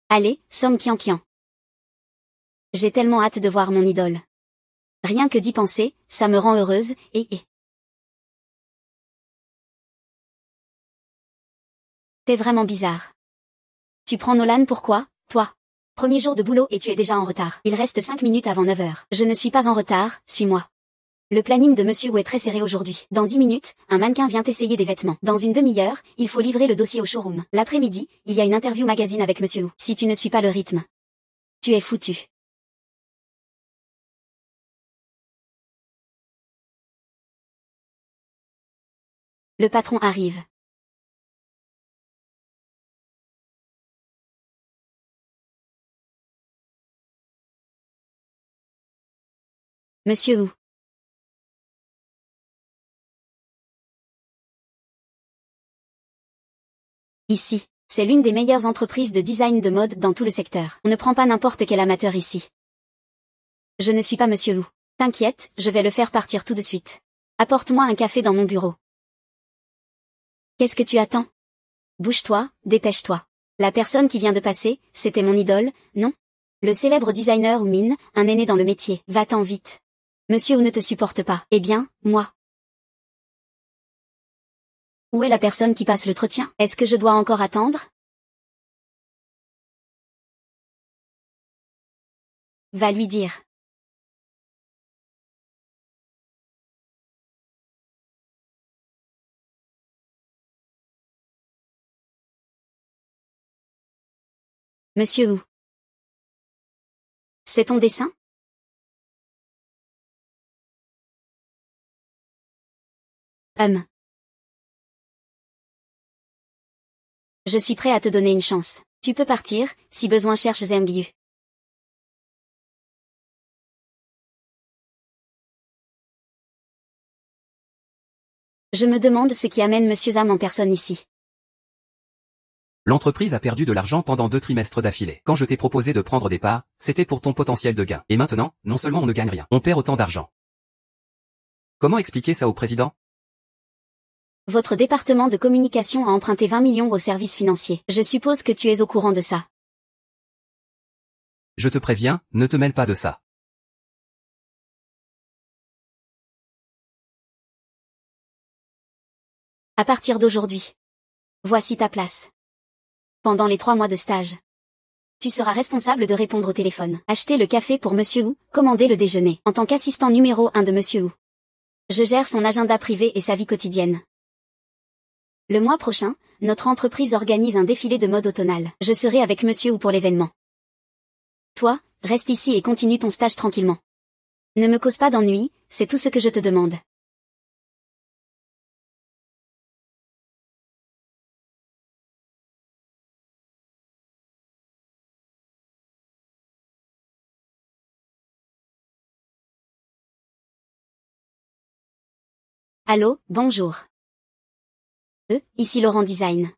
Allez, Song Kian. J'ai tellement hâte de voir mon idole. Rien que d'y penser, ça me rend heureuse, et... T'es vraiment bizarre. Tu prends Nolan pourquoi, toi? Premier jour de boulot et tu es déjà en retard. Il reste 5 minutes avant 9 heures. Je ne suis pas en retard, suis-moi. Le planning de Monsieur Wu est très serré aujourd'hui. Dans 10 minutes, un mannequin vient essayer des vêtements. Dans une demi-heure, il faut livrer le dossier au showroom. L'après-midi, il y a une interview magazine avec Monsieur Wu. Si tu ne suis pas le rythme, tu es foutu. Le patron arrive. Monsieur Wu. Ici, c'est l'une des meilleures entreprises de design de mode dans tout le secteur. On ne prend pas n'importe quel amateur ici. Je ne suis pas Monsieur Wu. T'inquiète, je vais le faire partir tout de suite. Apporte-moi un café dans mon bureau. Qu'est-ce que tu attends? Bouge-toi, dépêche-toi. La personne qui vient de passer, c'était mon idole, non? Le célèbre designer Wu Min, un aîné dans le métier. Va-t'en vite. Monsieur Wu ne te supporte pas. Eh bien, moi. Où est la personne qui passe l'entretien? Est-ce que je dois encore attendre? Va lui dire. Monsieur Wu. C'est ton dessin? Je suis prêt à te donner une chance. Tu peux partir, si besoin cherche Zheng Yu. Je me demande ce qui amène Monsieur Zhang en personne ici. L'entreprise a perdu de l'argent pendant 2 trimestres d'affilée. Quand je t'ai proposé de prendre des parts, c'était pour ton potentiel de gain. Et maintenant, non seulement on ne gagne rien, on perd autant d'argent. Comment expliquer ça au président? Votre département de communication a emprunté 20 millions aux services financiers. Je suppose que tu es au courant de ça. Je te préviens, ne te mêle pas de ça. À partir d'aujourd'hui. Voici ta place. Pendant les 3 mois de stage. Tu seras responsable de répondre au téléphone. Acheter le café pour Monsieur Wu, commander le déjeuner. En tant qu'assistant numéro 1 de Monsieur Wu. Je gère son agenda privé et sa vie quotidienne. Le mois prochain, notre entreprise organise un défilé de mode automnal. Je serai avec Monsieur Wu pour l'événement. Toi, reste ici et continue ton stage tranquillement. Ne me cause pas d'ennui, c'est tout ce que je te demande. Allô, bonjour. Ici Laurent Design.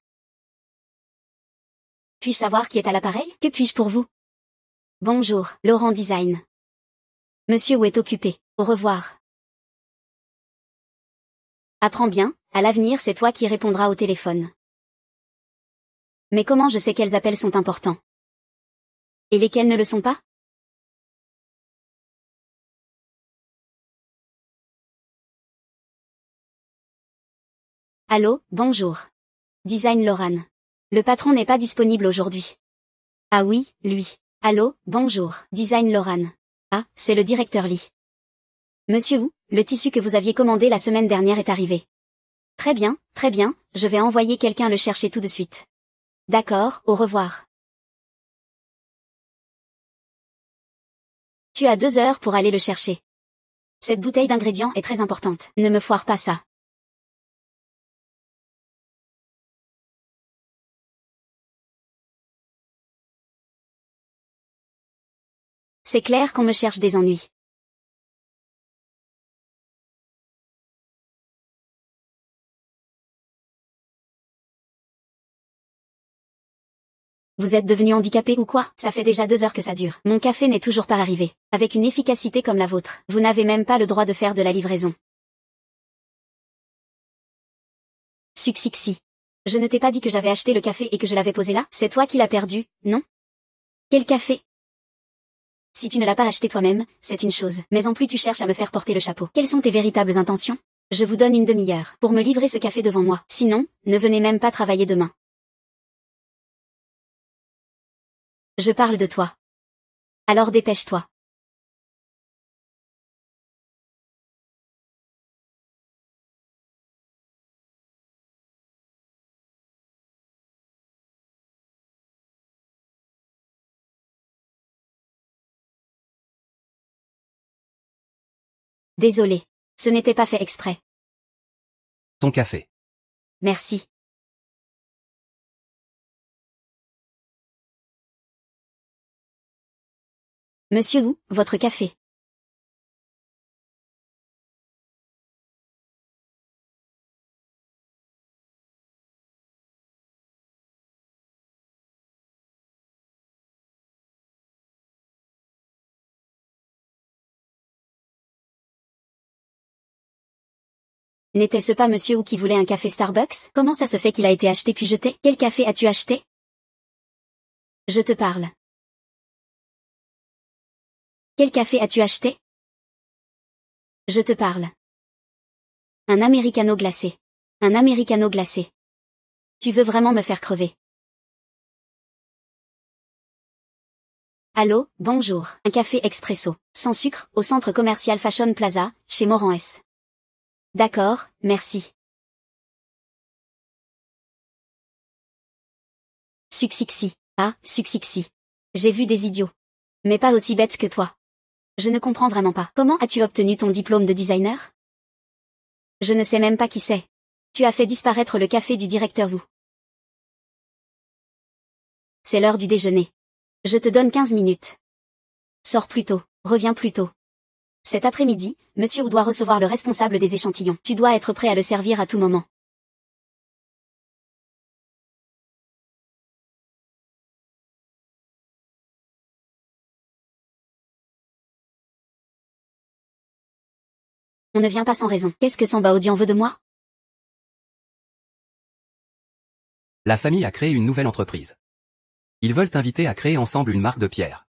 Puis-je savoir qui est à l'appareil? Que puis-je pour vous? Bonjour, Laurent Design. Monsieur Wu est occupé. Au revoir. Apprends bien, à l'avenir c'est toi qui répondras au téléphone. Mais comment je sais quels appels sont importants? Et lesquels ne le sont pas? Allô, bonjour. Design Laurent. Le patron n'est pas disponible aujourd'hui. Ah oui, lui. Allô, bonjour. Design Laurent. Ah, c'est le directeur Lee. Monsieur Wu, le tissu que vous aviez commandé la semaine dernière est arrivé. Très bien, je vais envoyer quelqu'un le chercher tout de suite. D'accord, au revoir. Tu as 2 heures pour aller le chercher. Cette bouteille d'ingrédients est très importante. Ne me foire pas ça. C'est clair qu'on me cherche des ennuis. Vous êtes devenu handicapé ou quoi? Ça fait déjà 2 heures que ça dure. Mon café n'est toujours pas arrivé. Avec une efficacité comme la vôtre, vous n'avez même pas le droit de faire de la livraison. Succixi. Je ne t'ai pas dit que j'avais acheté le café et que je l'avais posé là? C'est toi qui l'as perdu, non? Quel café? Si tu ne l'as pas acheté toi-même, c'est une chose, mais en plus tu cherches à me faire porter le chapeau. Quelles sont tes véritables intentions? Je vous donne une demi-heure pour me livrer ce café devant moi. Sinon, ne venez même pas travailler demain. Je parle de toi. Alors dépêche-toi. Désolé. Ce n'était pas fait exprès. Ton café. Merci. Monsieur Wu, votre café. N'était-ce pas monsieur Wu qui voulait un café Starbucks? Comment ça se fait qu'il a été acheté puis jeté? Quel café as-tu acheté? Je te parle. Quel café as-tu acheté? Je te parle. Un americano glacé. Un americano glacé. Tu veux vraiment me faire crever? Allô, bonjour. Un café expresso, sans sucre, au centre commercial Fashion Plaza, chez Moran S. D'accord, merci. Succixi. Ah, Succixi. J'ai vu des idiots. Mais pas aussi bêtes que toi. Je ne comprends vraiment pas. Comment as-tu obtenu ton diplôme de designer? Je ne sais même pas qui c'est. Tu as fait disparaître le café du directeur Zhou. C'est l'heure du déjeuner. Je te donne 15 minutes. Sors plus tôt, reviens plus tôt. Cet après-midi, monsieur Wu doit recevoir le responsable des échantillons. Tu dois être prêt à le servir à tout moment. On ne vient pas sans raison. Qu'est-ce que Samba Odian veut de moi? La famille a créé une nouvelle entreprise. Ils veulent t'inviter à créer ensemble une marque de pierre.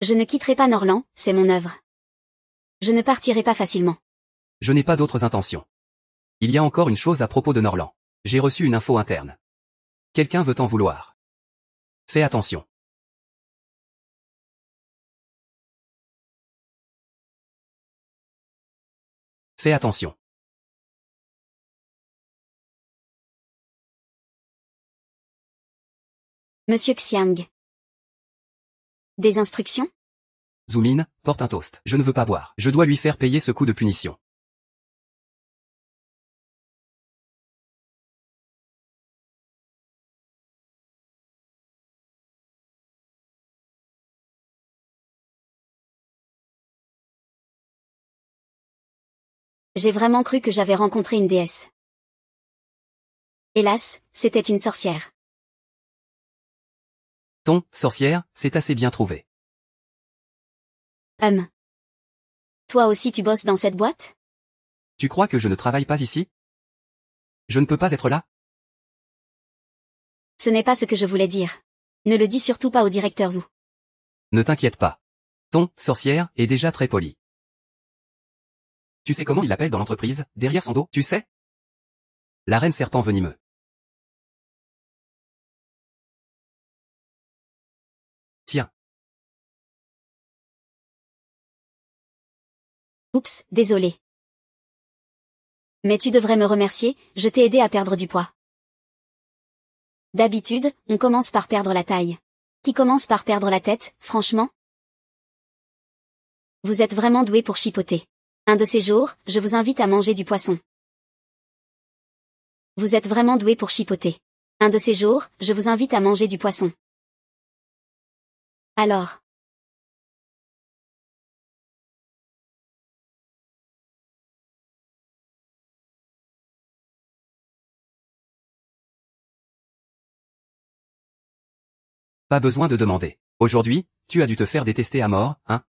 Je ne quitterai pas Norland, c'est mon œuvre. Je ne partirai pas facilement. Je n'ai pas d'autres intentions. Il y a encore une chose à propos de Norland. J'ai reçu une info interne. Quelqu'un veut t'en vouloir. Fais attention. Fais attention. Monsieur Xiang. Des instructions? Zoomin, porte un toast. Je ne veux pas boire. Je dois lui faire payer ce coup de punition. J'ai vraiment cru que j'avais rencontré une déesse. Hélas, c'était une sorcière. Sorcière, c'est assez bien trouvé. Toi aussi tu bosses dans cette boîte? Tu crois que je ne travaille pas ici? Je ne peux pas être là? Ce n'est pas ce que je voulais dire. Ne le dis surtout pas au directeur Zhou. Ne t'inquiète pas. Sorcière, est déjà très poli. Tu sais comment il l'appelle dans l'entreprise, derrière son dos, tu sais? La reine serpent venimeux. Tiens. Oups, désolé. Mais tu devrais me remercier, je t'ai aidé à perdre du poids. D'habitude, on commence par perdre la taille. Qui commence par perdre la tête, franchement? Vous êtes vraiment doué pour chipoter. Un de ces jours, je vous invite à manger du poisson. Vous êtes vraiment doué pour chipoter. Un de ces jours, je vous invite à manger du poisson. Alors. Pas besoin de demander. Aujourd'hui, tu as dû te faire détester à mort, hein?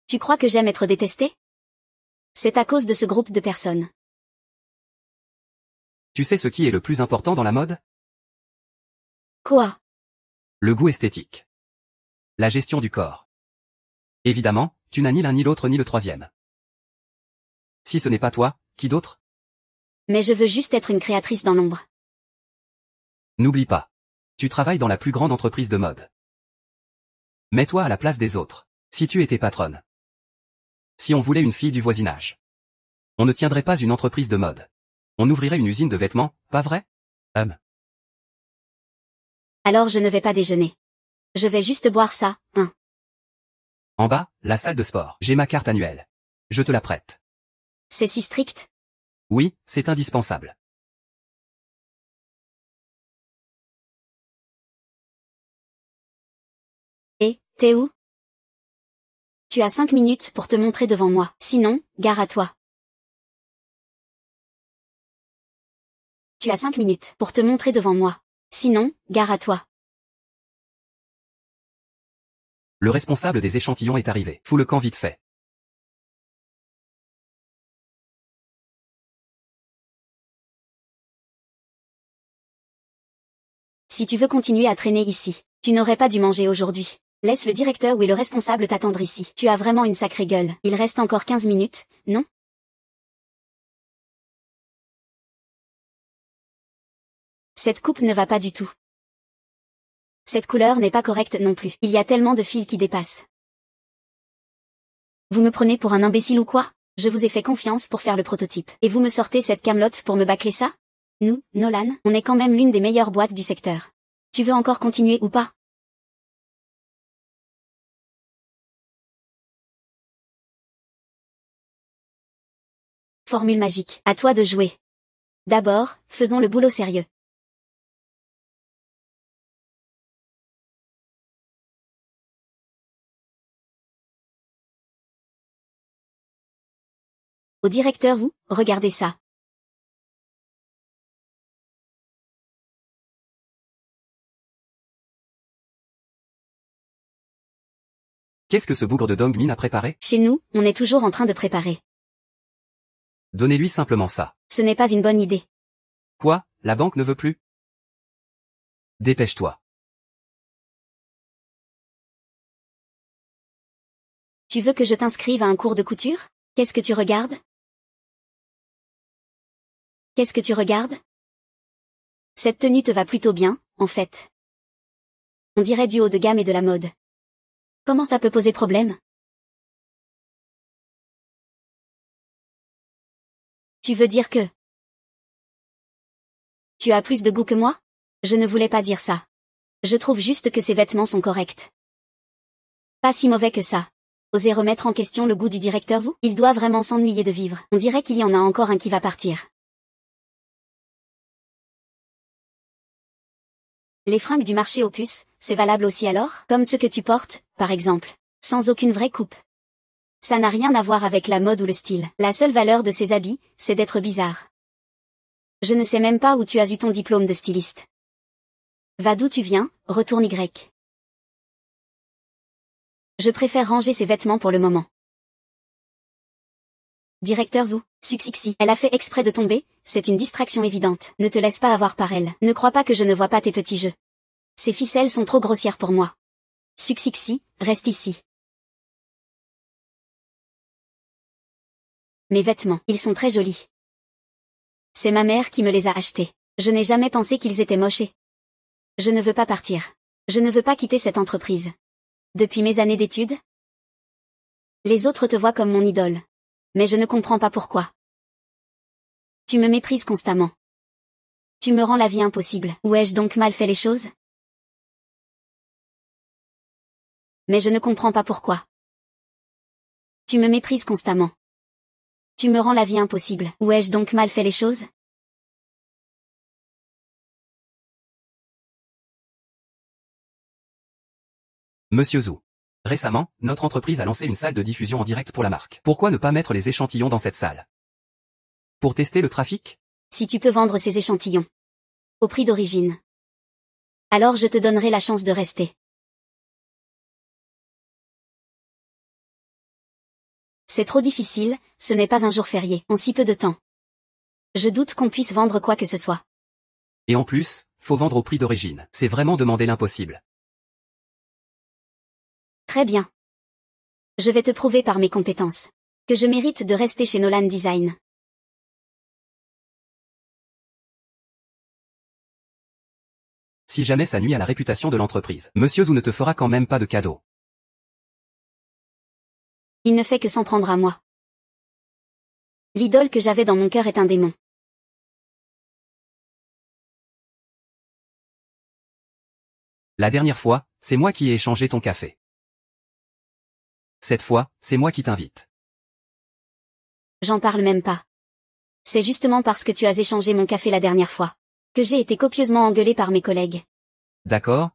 Tu crois que j'aime être détesté? C'est à cause de ce groupe de personnes. Tu sais ce qui est le plus important dans la mode? Quoi? Le goût esthétique. La gestion du corps. Évidemment, tu n'as ni l'un ni l'autre ni le troisième. Si ce n'est pas toi, qui d'autre? Mais je veux juste être une créatrice dans l'ombre. N'oublie pas. Tu travailles dans la plus grande entreprise de mode. Mets-toi à la place des autres. Si tu étais patronne. Si on voulait une fille du voisinage. On ne tiendrait pas une entreprise de mode. On ouvrirait une usine de vêtements, pas vrai? Alors je ne vais pas déjeuner. Je vais juste boire ça, hein. En bas, la salle de sport. J'ai ma carte annuelle. Je te la prête. C'est si strict? Oui, c'est indispensable. Et, t'es où? Tu as 5 minutes pour te montrer devant moi. Sinon, gare à toi. Tu as 5 minutes pour te montrer devant moi. Sinon, gare à toi. Le responsable des échantillons est arrivé. Fous le camp vite fait. Si tu veux continuer à traîner ici, tu n'aurais pas dû manger aujourd'hui. Laisse le directeur ou le responsable t'attendre ici. Tu as vraiment une sacrée gueule. Il reste encore 15 minutes, non? Cette coupe ne va pas du tout. Cette couleur n'est pas correcte non plus. Il y a tellement de fils qui dépassent. Vous me prenez pour un imbécile ou quoi? Je vous ai fait confiance pour faire le prototype. Et vous me sortez cette camelote pour me bâcler ça? Nous, Nolan, on est quand même l'une des meilleures boîtes du secteur. Tu veux encore continuer ou pas? Formule magique. À toi de jouer. D'abord, faisons le boulot sérieux. Au directeur ou, regardez ça. Qu'est-ce que ce bougre de Dong Min a préparé? Chez nous, on est toujours en train de préparer. Donnez-lui simplement ça. Ce n'est pas une bonne idée. Quoi, la banque ne veut plus? Dépêche-toi. Tu veux que je t'inscrive à un cours de couture? Qu'est-ce que tu regardes? Qu'est-ce que tu regardes? Cette tenue te va plutôt bien, en fait. On dirait du haut de gamme et de la mode. Comment ça peut poser problème? Tu veux dire que tu as plus de goût que moi? Je ne voulais pas dire ça. Je trouve juste que ces vêtements sont corrects. Pas si mauvais que ça. Oser remettre en question le goût du directeur Zhu? Il doit vraiment s'ennuyer de vivre. On dirait qu'il y en a encore un qui va partir. Les fringues du marché aux puces, c'est valable aussi alors? Comme ce que tu portes, par exemple. Sans aucune vraie coupe. Ça n'a rien à voir avec la mode ou le style. La seule valeur de ces habits, c'est d'être bizarre. Je ne sais même pas où tu as eu ton diplôme de styliste. Va d'où tu viens, retourne Y. Je préfère ranger ces vêtements pour le moment. Directeur Zhu, Suxixi, elle a fait exprès de tomber, c'est une distraction évidente. Ne te laisse pas avoir par elle. Ne crois pas que je ne vois pas tes petits jeux. Ces ficelles sont trop grossières pour moi. Suxixi, reste ici. Mes vêtements, ils sont très jolis. C'est ma mère qui me les a achetés. Je n'ai jamais pensé qu'ils étaient moches. Je ne veux pas partir. Je ne veux pas quitter cette entreprise. Depuis mes années d'études, les autres te voient comme mon idole. Mais je ne comprends pas pourquoi. Tu me méprises constamment. Tu me rends la vie impossible. Où ai-je donc mal fait les choses? Mais je ne comprends pas pourquoi. Tu me méprises constamment. Tu me rends la vie impossible. Où ai-je donc mal fait les choses? Monsieur Zhu. Récemment, notre entreprise a lancé une salle de diffusion en direct pour la marque. Pourquoi ne pas mettre les échantillons dans cette salle? Pour tester le trafic? Si tu peux vendre ces échantillons. Au prix d'origine. Alors je te donnerai la chance de rester. C'est trop difficile, ce n'est pas un jour férié, en si peu de temps. Je doute qu'on puisse vendre quoi que ce soit. Et en plus, faut vendre au prix d'origine. C'est vraiment demander l'impossible. Très bien. Je vais te prouver par mes compétences que je mérite de rester chez Nolan Design. Si jamais ça nuit à la réputation de l'entreprise, Monsieur Zhu ne te fera quand même pas de cadeau. Il ne fait que s'en prendre à moi. L'idole que j'avais dans mon cœur est un démon. La dernière fois, c'est moi qui ai échangé ton café. Cette fois, c'est moi qui t'invite. J'en parle même pas. C'est justement parce que tu as échangé mon café la dernière fois que j'ai été copieusement engueulée par mes collègues. D'accord,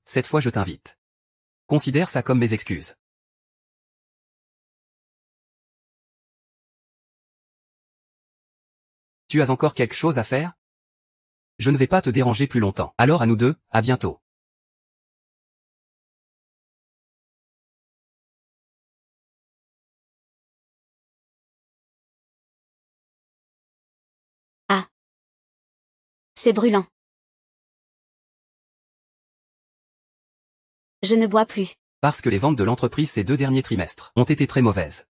cette fois je t'invite. Considère ça comme mes excuses. Tu as encore quelque chose à faire? Je ne vais pas te déranger plus longtemps. Alors à nous deux, à bientôt. Ah. C'est brûlant. Je ne bois plus. Parce que les ventes de l'entreprise ces 2 derniers trimestres ont été très mauvaises.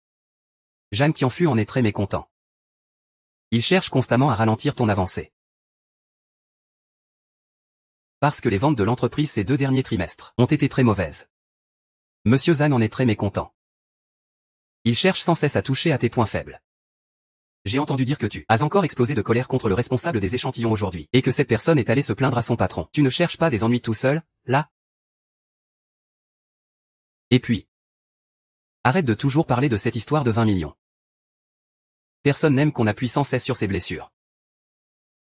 Zhang Tianfu en est très mécontent. Il cherche constamment à ralentir ton avancée. Parce que les ventes de l'entreprise ces 2 derniers trimestres ont été très mauvaises. Monsieur Zhang en est très mécontent. Il cherche sans cesse à toucher à tes points faibles. J'ai entendu dire que tu as encore explosé de colère contre le responsable des échantillons aujourd'hui, et que cette personne est allée se plaindre à son patron. Tu ne cherches pas des ennuis tout seul, là? Et puis, arrête de toujours parler de cette histoire de 20 millions. Personne n'aime qu'on appuie sans cesse sur ses blessures.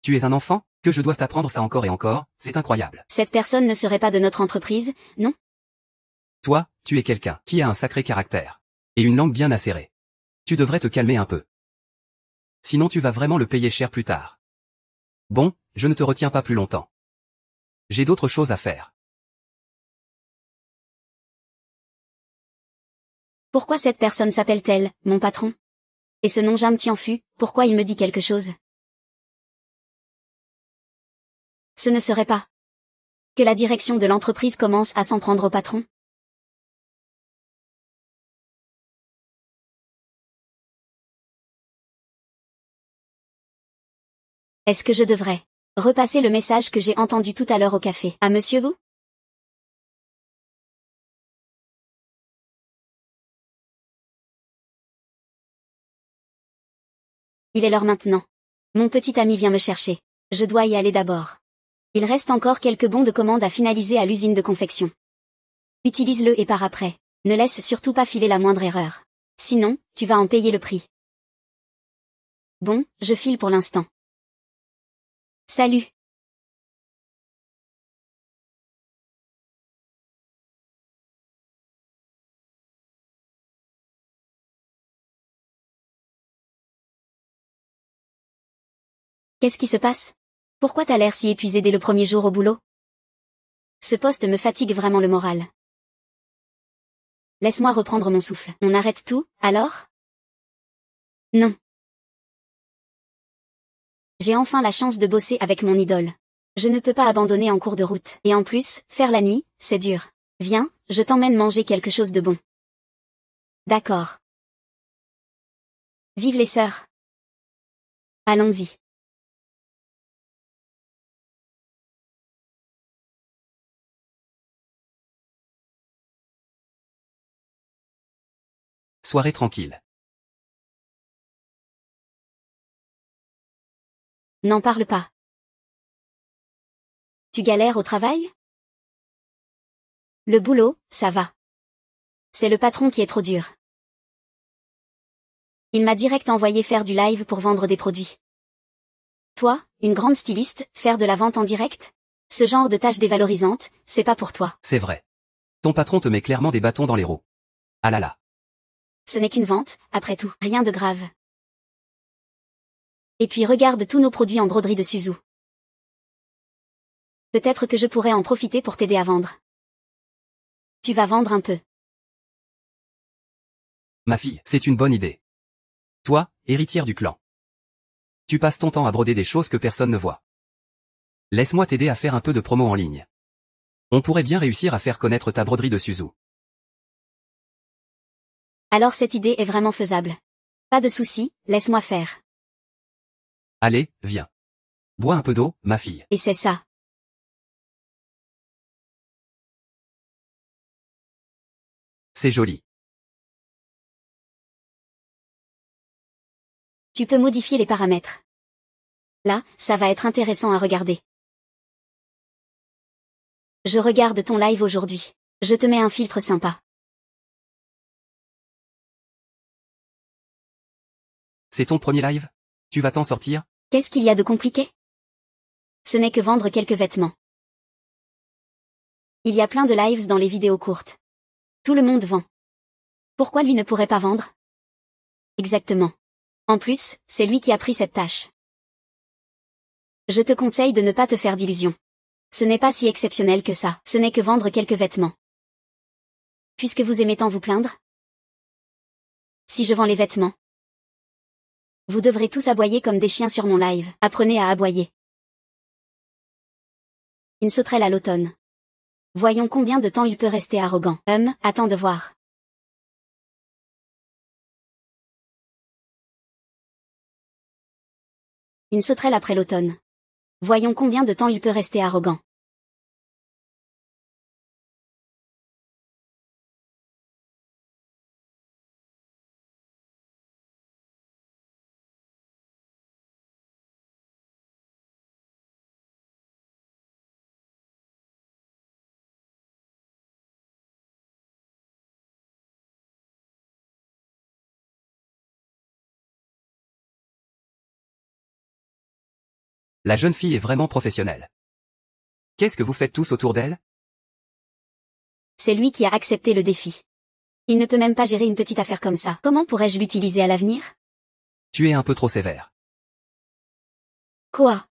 Tu es un enfant? Que je doive t'apprendre ça encore et encore? C'est incroyable. Cette personne ne serait pas de notre entreprise, non? Toi, tu es quelqu'un qui a un sacré caractère. Et une langue bien acérée. Tu devrais te calmer un peu. Sinon tu vas vraiment le payer cher plus tard. Bon, je ne te retiens pas plus longtemps. J'ai d'autres choses à faire. Pourquoi cette personne s'appelle-t-elle, mon patron? Et ce nom Zhang Tianfu, pourquoi il me dit quelque chose? Ce ne serait pas que la direction de l'entreprise commence à s'en prendre au patron? Est-ce que je devrais repasser le message que j'ai entendu tout à l'heure au café à Monsieur Wu? Il est l'heure maintenant. Mon petit ami vient me chercher. Je dois y aller d'abord. Il reste encore quelques bons de commande à finaliser à l'usine de confection. Utilise-le et pars après. Ne laisse surtout pas filer la moindre erreur. Sinon, tu vas en payer le prix. Bon, je file pour l'instant. Salut. Qu'est-ce qui se passe? Pourquoi t'as l'air si épuisé dès le premier jour au boulot? Ce poste me fatigue vraiment le moral. Laisse-moi reprendre mon souffle. On arrête tout, alors? Non. J'ai enfin la chance de bosser avec mon idole. Je ne peux pas abandonner en cours de route. Et en plus, faire la nuit, c'est dur. Viens, je t'emmène manger quelque chose de bon. D'accord. Vive les sœurs. Allons-y. Soirée tranquille. N'en parle pas. Tu galères au travail? Le boulot, ça va. C'est le patron qui est trop dur. Il m'a direct envoyé faire du live pour vendre des produits. Toi, une grande styliste, faire de la vente en direct? Ce genre de tâche dévalorisante, c'est pas pour toi. C'est vrai. Ton patron te met clairement des bâtons dans les roues. Ah là là. Ce n'est qu'une vente, après tout, rien de grave. Et puis regarde tous nos produits en broderie de Suzu. Peut-être que je pourrais en profiter pour t'aider à vendre. Tu vas vendre un peu. Ma fille, c'est une bonne idée. Toi, héritière du clan. Tu passes ton temps à broder des choses que personne ne voit. Laisse-moi t'aider à faire un peu de promo en ligne. On pourrait bien réussir à faire connaître ta broderie de Suzu. Alors cette idée est vraiment faisable. Pas de souci, laisse-moi faire. Allez, viens. Bois un peu d'eau, ma fille. Et c'est ça. C'est joli. Tu peux modifier les paramètres. Là, ça va être intéressant à regarder. Je regarde ton live aujourd'hui. Je te mets un filtre sympa. C'est ton premier live? Tu vas t'en sortir? Qu'est-ce qu'il y a de compliqué? Ce n'est que vendre quelques vêtements. Il y a plein de lives dans les vidéos courtes. Tout le monde vend. Pourquoi lui ne pourrait pas vendre? Exactement. En plus, c'est lui qui a pris cette tâche. Je te conseille de ne pas te faire d'illusions. Ce n'est pas si exceptionnel que ça, ce n'est que vendre quelques vêtements. Puisque vous aimez tant vous plaindre? Si je vends les vêtements, vous devrez tous aboyer comme des chiens sur mon live. Apprenez à aboyer. Une sauterelle à l'automne. Voyons combien de temps il peut rester arrogant. Attends de voir. Une sauterelle après l'automne. Voyons combien de temps il peut rester arrogant. La jeune fille est vraiment professionnelle. Qu'est-ce que vous faites tous autour d'elle? C'est lui qui a accepté le défi. Il ne peut même pas gérer une petite affaire comme ça. Comment pourrais-je l'utiliser à l'avenir? Tu es un peu trop sévère. Quoi?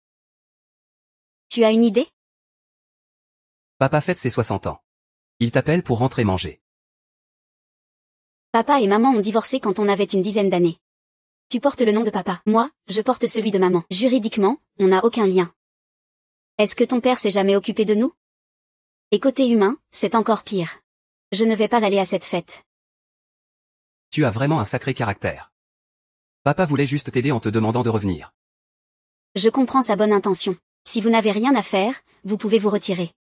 Tu as une idée? Papa fête ses 60 ans. Il t'appelle pour rentrer manger. Papa et maman ont divorcé quand on avait une dizaine d'années. Tu portes le nom de papa. Moi, je porte celui de maman. Juridiquement, on n'a aucun lien. Est-ce que ton père s'est jamais occupé de nous? Et côté humain, c'est encore pire. Je ne vais pas aller à cette fête. Tu as vraiment un sacré caractère. Papa voulait juste t'aider en te demandant de revenir. Je comprends sa bonne intention. Si vous n'avez rien à faire, vous pouvez vous retirer.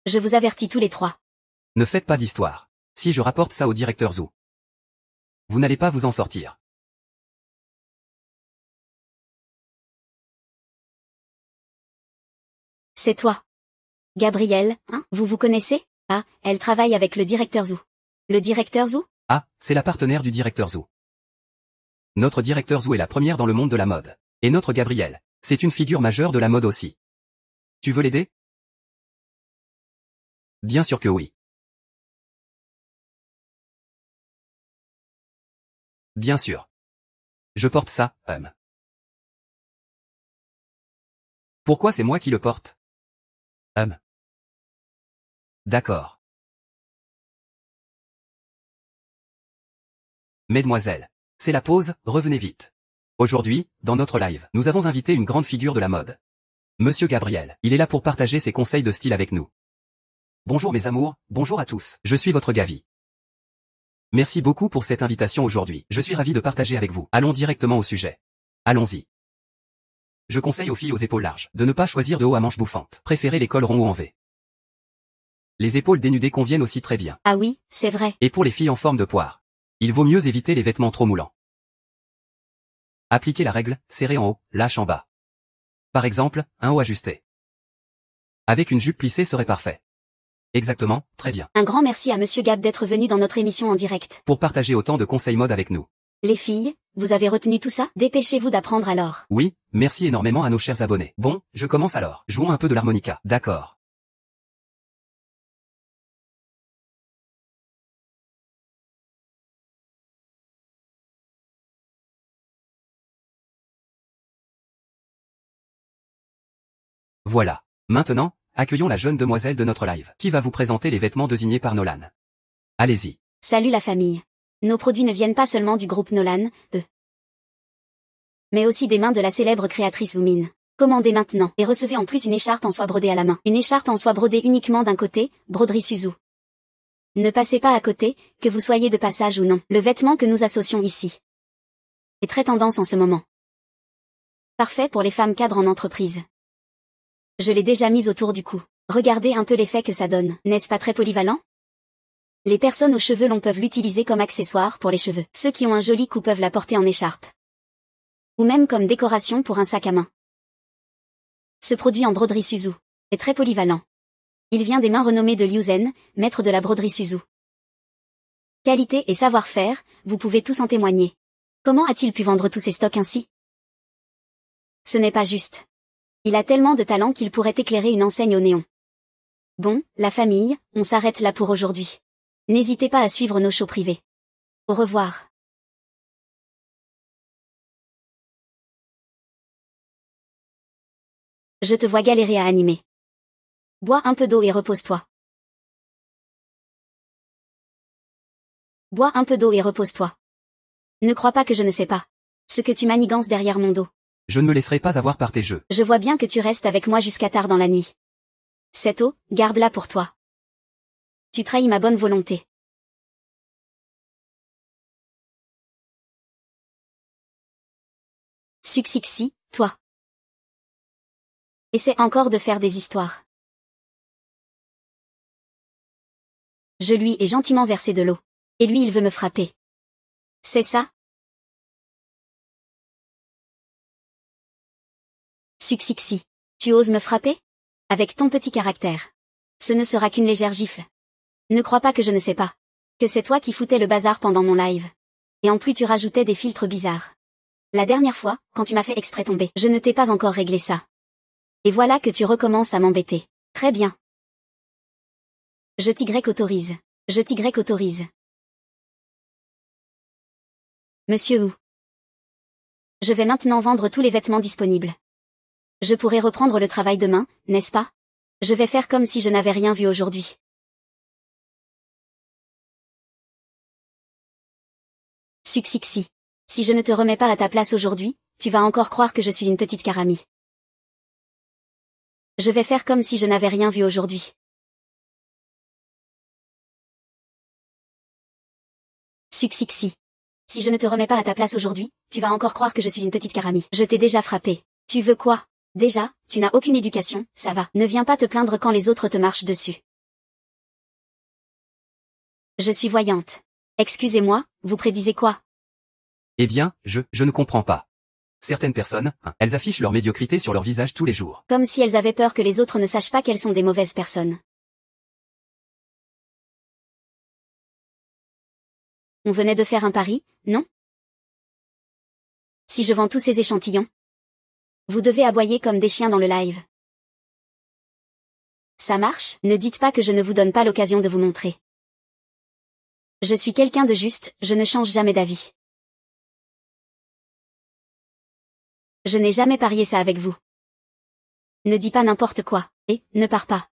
Je vous avertis tous les trois. Ne faites pas d'histoire. Si je rapporte ça au directeur Zou, vous n'allez pas vous en sortir. C'est toi. Gabrielle, hein? Vous vous connaissez? Ah, elle travaille avec le directeur Zou. Le directeur Zou? Ah, c'est la partenaire du directeur Zou. Notre directeur Zou est la première dans le monde de la mode. Et notre Gabrielle, c'est une figure majeure de la mode aussi. Tu veux l'aider? Bien sûr que oui. Bien sûr. Je porte ça, Pourquoi c'est moi qui le porte? D'accord. Mesdemoiselles, c'est la pause, revenez vite. Aujourd'hui, dans notre live, nous avons invité une grande figure de la mode. Monsieur Gabriel, il est là pour partager ses conseils de style avec nous. Bonjour mes amours, bonjour à tous, je suis votre Gavi. Merci beaucoup pour cette invitation aujourd'hui, je suis ravi de partager avec vous. Allons directement au sujet. Allons-y. Je conseille aux filles aux épaules larges de ne pas choisir de haut à manches bouffantes. Préférez les cols ronds ou en V. Les épaules dénudées conviennent aussi très bien. Ah oui, c'est vrai. Et pour les filles en forme de poire, il vaut mieux éviter les vêtements trop moulants. Appliquez la règle, serré en haut, lâche en bas. Par exemple, un haut ajusté. Avec une jupe plissée serait parfait. Exactement, très bien. Un grand merci à Monsieur Gab d'être venu dans notre émission en direct. Pour partager autant de conseils mode avec nous. Les filles, vous avez retenu tout ça? Dépêchez-vous d'apprendre alors. Oui, merci énormément à nos chers abonnés. Bon, je commence alors. Jouons un peu de l'harmonica. D'accord. Voilà. Maintenant, accueillons la jeune demoiselle de notre live, qui va vous présenter les vêtements désignés par Nolan. Allez-y. Salut la famille. Nos produits ne viennent pas seulement du groupe Nolan, mais aussi des mains de la célèbre créatrice Oumin. Commandez maintenant et recevez en plus une écharpe en soie brodée à la main. Une écharpe en soie brodée uniquement d'un côté, broderie Suzu. Ne passez pas à côté, que vous soyez de passage ou non. Le vêtement que nous associons ici est très tendance en ce moment. Parfait pour les femmes cadres en entreprise. Je l'ai déjà mise autour du cou. Regardez un peu l'effet que ça donne. N'est-ce pas très polyvalent? Les personnes aux cheveux longs peuvent l'utiliser comme accessoire pour les cheveux. Ceux qui ont un joli cou peuvent la porter en écharpe. Ou même comme décoration pour un sac à main. Ce produit en broderie Suzu est très polyvalent. Il vient des mains renommées de Liu Zhen, maître de la broderie Suzu. Qualité et savoir-faire, vous pouvez tous en témoigner. Comment a-t-il pu vendre tous ses stocks ainsi? Ce n'est pas juste. Il a tellement de talent qu'il pourrait éclairer une enseigne au néon. Bon, la famille, on s'arrête là pour aujourd'hui. N'hésitez pas à suivre nos shows privés. Au revoir. Je te vois galérer à animer. Bois un peu d'eau et repose-toi. Bois un peu d'eau et repose-toi. Ne crois pas que je ne sais pas ce que tu manigances derrière mon dos. Je ne me laisserai pas avoir par tes jeux. Je vois bien que tu restes avec moi jusqu'à tard dans la nuit. Cette eau, garde-la pour toi. Tu trahis ma bonne volonté. Succixi, toi. Essaie encore de faire des histoires. Je lui ai gentiment versé de l'eau. Et lui il veut me frapper. C'est ça? Succixi. Tu oses me frapper? Avec ton petit caractère. Ce ne sera qu'une légère gifle. Ne crois pas que je ne sais pas. Que c'est toi qui foutais le bazar pendant mon live. Et en plus tu rajoutais des filtres bizarres. La dernière fois, quand tu m'as fait exprès tomber, je ne t'ai pas encore réglé ça. Et voilà que tu recommences à m'embêter. Très bien. Je t'autorise. Je t'autorise. Monsieur Wu. Je vais maintenant vendre tous les vêtements disponibles. Je pourrai reprendre le travail demain, n'est-ce pas? Je vais faire comme si je n'avais rien vu aujourd'hui. Succixi. Si je ne te remets pas à ta place aujourd'hui, tu vas encore croire que je suis une petite caramie. Je vais faire comme si je n'avais rien vu aujourd'hui. Succixi. Si je ne te remets pas à ta place aujourd'hui, tu vas encore croire que je suis une petite caramie. Je t'ai déjà frappé. Tu veux quoi? Déjà, tu n'as aucune éducation, ça va. Ne viens pas te plaindre quand les autres te marchent dessus. Je suis voyante. Excusez-moi, vous prédisez quoi? Eh bien, je ne comprends pas. Certaines personnes, elles affichent leur médiocrité sur leur visage tous les jours. Comme si elles avaient peur que les autres ne sachent pas qu'elles sont des mauvaises personnes. On venait de faire un pari, non? Si je vends tous ces échantillons, vous devez aboyer comme des chiens dans le live. Ça marche? Ne dites pas que je ne vous donne pas l'occasion de vous montrer. Je suis quelqu'un de juste, je ne change jamais d'avis. Je n'ai jamais parié ça avec vous. Ne dis pas n'importe quoi, et ne pars pas.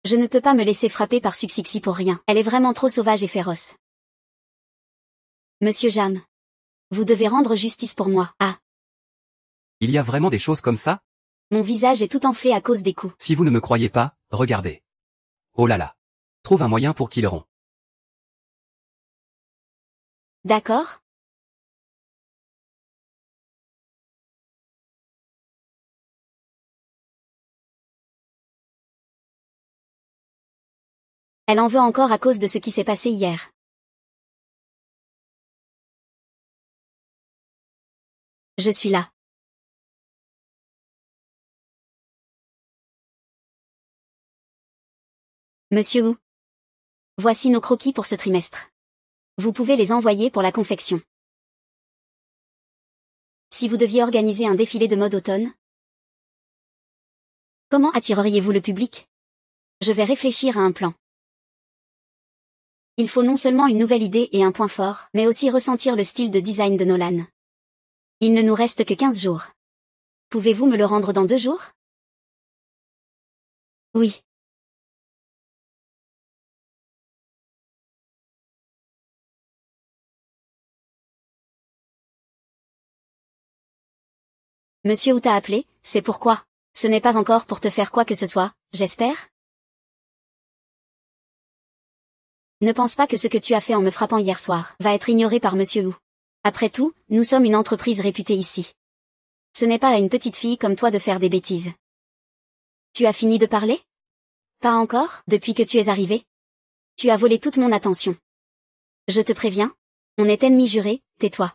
Je ne peux pas me laisser frapper par Succixi pour rien. Elle est vraiment trop sauvage et féroce. Monsieur Jam. Vous devez rendre justice pour moi. Ah. Il y a vraiment des choses comme ça? Mon visage est tout enflé à cause des coups. Si vous ne me croyez pas, regardez. Oh là là. Trouve un moyen pour qu'ils rompt. D'accord? Elle en veut encore à cause de ce qui s'est passé hier. Je suis là. Monsieur Wu. Voici nos croquis pour ce trimestre. Vous pouvez les envoyer pour la confection. Si vous deviez organiser un défilé de mode automne, comment attireriez-vous le public? Je vais réfléchir à un plan. Il faut non seulement une nouvelle idée et un point fort, mais aussi ressentir le style de design de Nolan. Il ne nous reste que 15 jours. Pouvez-vous me le rendre dans 2 jours? Oui. Monsieur Wu t'a appelé, c'est pourquoi? Ce n'est pas encore pour te faire quoi que ce soit, j'espère? Ne pense pas que ce que tu as fait en me frappant hier soir va être ignoré par Monsieur Wu. Après tout, nous sommes une entreprise réputée ici. Ce n'est pas à une petite fille comme toi de faire des bêtises. Tu as fini de parler? Pas encore, depuis que tu es arrivé? Tu as volé toute mon attention. Je te préviens. On est ennemis jurés, tais-toi.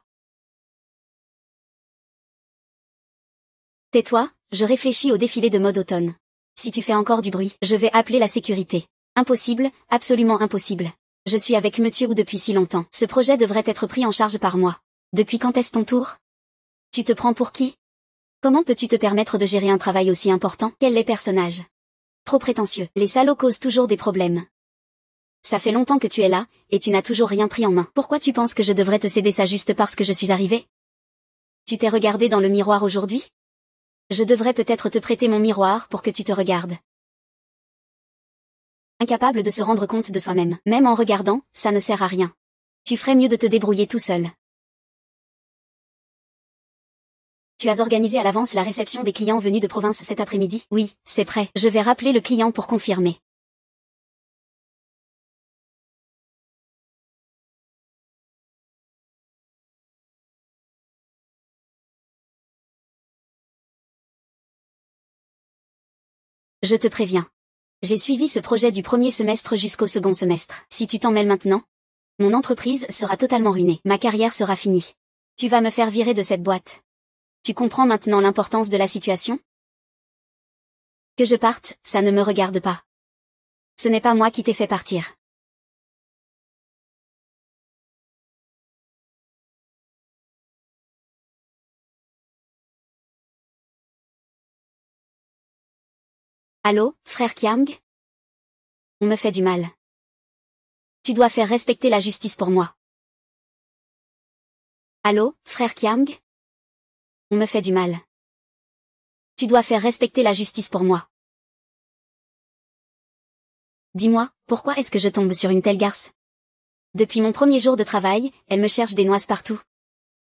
Tais-toi, je réfléchis au défilé de mode automne. Si tu fais encore du bruit, je vais appeler la sécurité. Impossible, absolument impossible. Je suis avec Monsieur Wu depuis si longtemps. Ce projet devrait être pris en charge par moi. Depuis quand est-ce ton tour? Tu te prends pour qui? Comment peux-tu te permettre de gérer un travail aussi important? Quels les personnages? Trop prétentieux. Les salauds causent toujours des problèmes. Ça fait longtemps que tu es là, et tu n'as toujours rien pris en main. Pourquoi tu penses que je devrais te céder ça juste parce que je suis arrivé? Tu t'es regardé dans le miroir aujourd'hui? Je devrais peut-être te prêter mon miroir pour que tu te regardes. Incapable de se rendre compte de soi-même. Même en regardant, ça ne sert à rien. Tu ferais mieux de te débrouiller tout seul. Tu as organisé à l'avance la réception des clients venus de province cet après-midi? Oui, c'est prêt. Je vais rappeler le client pour confirmer. Je te préviens. J'ai suivi ce projet du premier semestre jusqu'au second semestre. Si tu t'en mêles maintenant, mon entreprise sera totalement ruinée. Ma carrière sera finie. Tu vas me faire virer de cette boîte. Tu comprends maintenant l'importance de la situation? Que je parte, ça ne me regarde pas. Ce n'est pas moi qui t'ai fait partir. Allô, frère Kiang? On me fait du mal. Tu dois faire respecter la justice pour moi. Allô, frère Kiang? On me fait du mal. Tu dois faire respecter la justice pour moi. Dis-moi, pourquoi est-ce que je tombe sur une telle garce? Depuis mon premier jour de travail, elle me cherche des noises partout.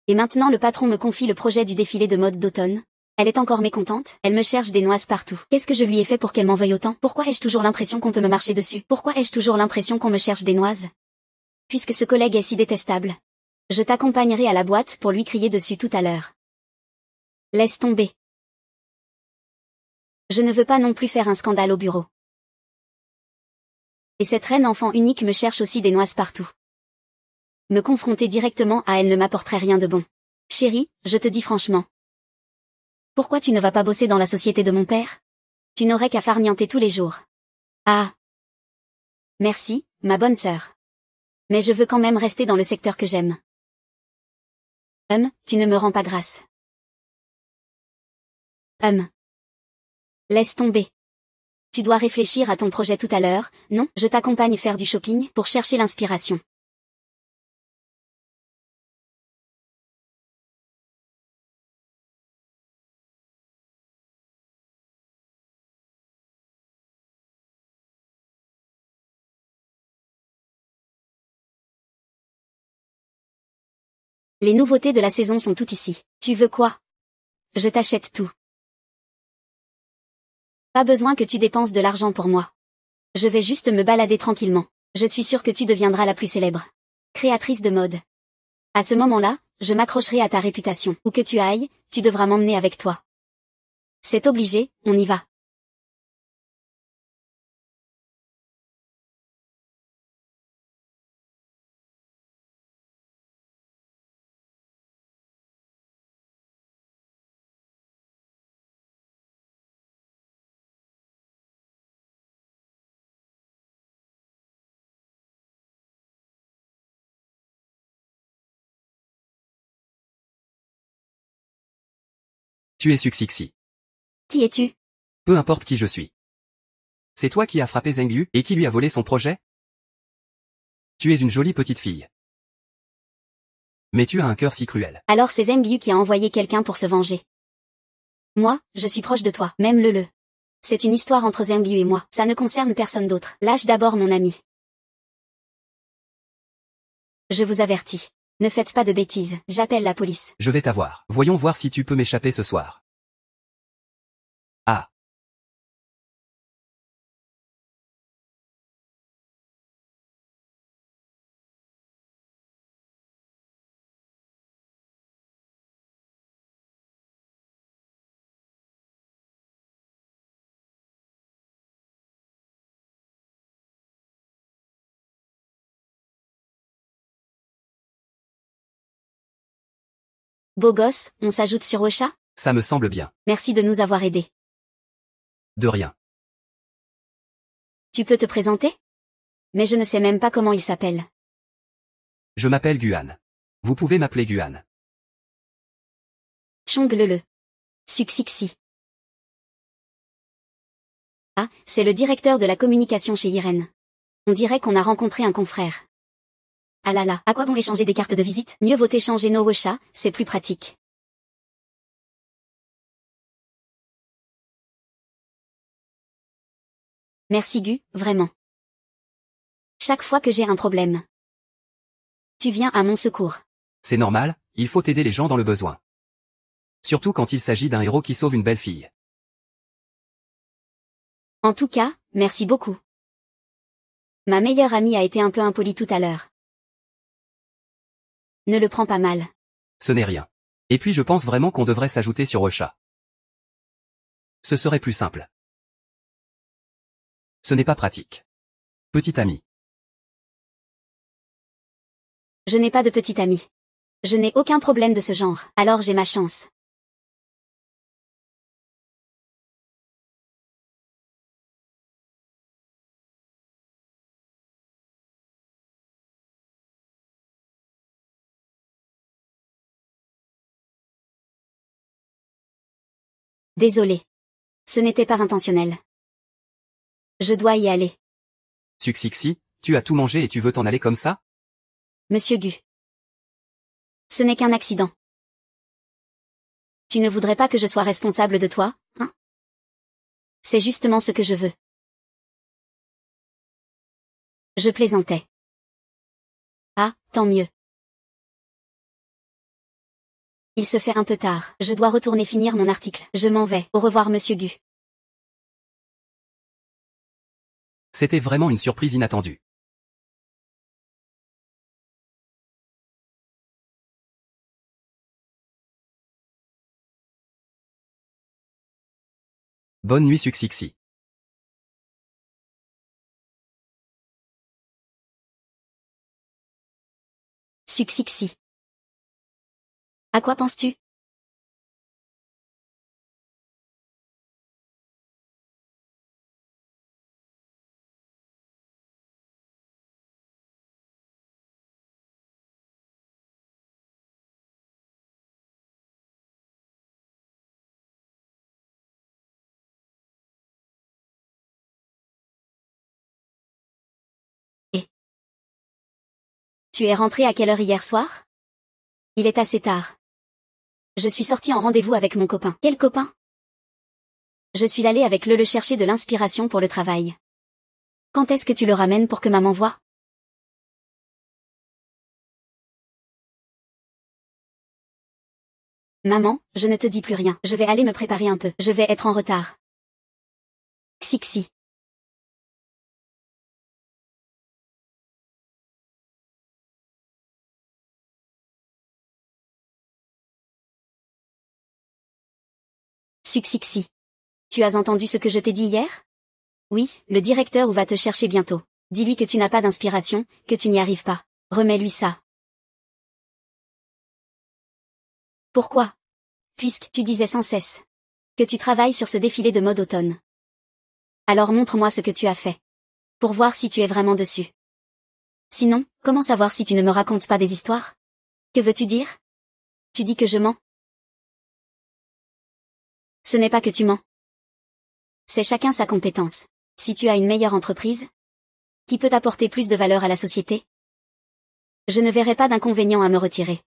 Et maintenant le patron me confie le projet du défilé de mode d'automne. Elle est encore mécontente, elle me cherche des noises partout. Qu'est-ce que je lui ai fait pour qu'elle m'en veuille autant? Pourquoi ai-je toujours l'impression qu'on peut me marcher dessus? Pourquoi ai-je toujours l'impression qu'on me cherche des noises? Puisque ce collègue est si détestable. Je t'accompagnerai à la boîte pour lui crier dessus tout à l'heure. Laisse tomber. Je ne veux pas non plus faire un scandale au bureau. Et cette reine enfant unique me cherche aussi des noises partout. Me confronter directement à elle ne m'apporterait rien de bon. Chérie, je te dis franchement. Pourquoi tu ne vas pas bosser dans la société de mon père? Tu n'aurais qu'à farnienter tous les jours. Ah. Merci, ma bonne sœur. Mais je veux quand même rester dans le secteur que j'aime. Tu ne me rends pas grâce. Laisse tomber. Tu dois réfléchir à ton projet tout à l'heure, non? Je t'accompagne faire du shopping pour chercher l'inspiration. Les nouveautés de la saison sont toutes ici. Tu veux quoi? Je t'achète tout. Pas besoin que tu dépenses de l'argent pour moi. Je vais juste me balader tranquillement. Je suis sûre que tu deviendras la plus célèbre créatrice de mode. À ce moment-là, je m'accrocherai à ta réputation. Où que tu ailles, tu devras m'emmener avec toi. C'est obligé, on y va. Tu es Suxixi. Qui es-tu? Peu importe qui je suis. C'est toi qui as frappé Zheng Yu et qui lui a volé son projet? Tu es une jolie petite fille. Mais tu as un cœur si cruel. Alors c'est Zheng Yu qui a envoyé quelqu'un pour se venger. Moi, je suis proche de toi, même le. C'est une histoire entre Zengyu et moi. Ça ne concerne personne d'autre. Lâche d'abord mon ami. Je vous avertis. Ne faites pas de bêtises. J'appelle la police. Je vais t'avoir. Voyons voir si tu peux m'échapper ce soir. Ah. Beau gosse, on s'ajoute sur Ocha? Ça me semble bien. Merci de nous avoir aidés. De rien. Tu peux te présenter? Mais je ne sais même pas comment il s'appelle. Je m'appelle Guan. Vous pouvez m'appeler Guan. Chongle-le. Suxixi. Ah, c'est le directeur de la communication chez Irène. On dirait qu'on a rencontré un confrère. Ah là là, à quoi bon échanger des cartes de visite? Mieux vaut échanger nos Ocha, c'est plus pratique. Merci Gu, vraiment. Chaque fois que j'ai un problème, tu viens à mon secours. C'est normal, il faut aider les gens dans le besoin. Surtout quand il s'agit d'un héros qui sauve une belle fille. En tout cas, merci beaucoup. Ma meilleure amie a été un peu impolie tout à l'heure. Ne le prends pas mal. Ce n'est rien. Et puis je pense vraiment qu'on devrait s'ajouter sur Ocha. Ce serait plus simple. Ce n'est pas pratique. Petit ami. Je n'ai pas de petite amie. Je n'ai aucun problème de ce genre, alors j'ai ma chance. Désolé. Ce n'était pas intentionnel. Je dois y aller. Suxixi, tu as tout mangé et tu veux t'en aller comme ça? Monsieur Gu. Ce n'est qu'un accident. Tu ne voudrais pas que je sois responsable de toi, hein? C'est justement ce que je veux. Je plaisantais. Ah, tant mieux. Il se fait un peu tard. Je dois retourner finir mon article. Je m'en vais. Au revoir Monsieur Gu. C'était vraiment une surprise inattendue. Bonne nuit Suxixi. Suxixi. À quoi penses-tu? Et tu es rentré à quelle heure hier soir? Il est assez tard. Je suis sortie en rendez-vous avec mon copain. Quel copain? Je suis allée avec le chercher de l'inspiration pour le travail. Quand est-ce que tu le ramènes pour que maman voie? Maman, je ne te dis plus rien. Je vais aller me préparer un peu. Je vais être en retard. Xixi. Suxixi. Tu as entendu ce que je t'ai dit hier? Oui, le directeur va te chercher bientôt. Dis-lui que tu n'as pas d'inspiration, que tu n'y arrives pas. Remets-lui ça. Pourquoi? Puisque tu disais sans cesse que tu travailles sur ce défilé de mode automne. Alors montre-moi ce que tu as fait. Pour voir si tu es vraiment dessus. Sinon, comment savoir si tu ne me racontes pas des histoires? Que veux-tu dire? Tu dis que je mens? Ce n'est pas que tu mens. C'est chacun sa compétence. Si tu as une meilleure entreprise, qui peut apporter plus de valeur à la société, je ne verrai pas d'inconvénient à me retirer.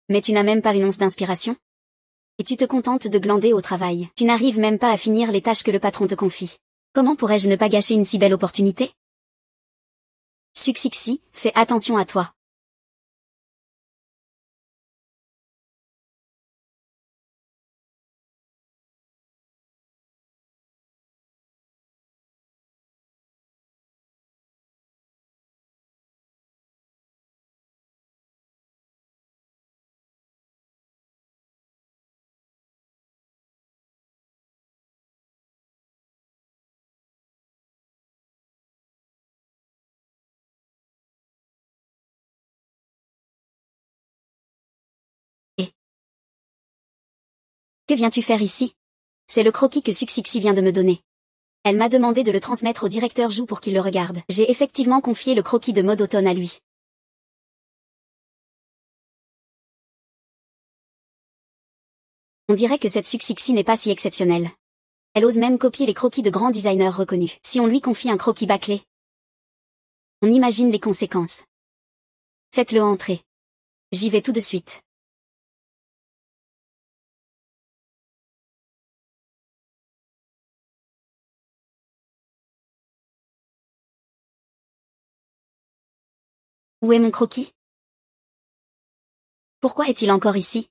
Mais tu n'as même pas une once d'inspiration? Et tu te contentes de glander au travail. Tu n'arrives même pas à finir les tâches que le patron te confie. Comment pourrais-je ne pas gâcher une si belle opportunité? Suxixi, fais attention à toi. Et que viens-tu faire ici? C'est le croquis que Suxixi vient de me donner. Elle m'a demandé de le transmettre au directeur Jou pour qu'il le regarde. J'ai effectivement confié le croquis de mode automne à lui. On dirait que cette Suxixi n'est pas si exceptionnelle. Elle ose même copier les croquis de grands designers reconnus. Si on lui confie un croquis bâclé, on imagine les conséquences. Faites-le entrer. J'y vais tout de suite. Où est mon croquis? Pourquoi est-il encore ici?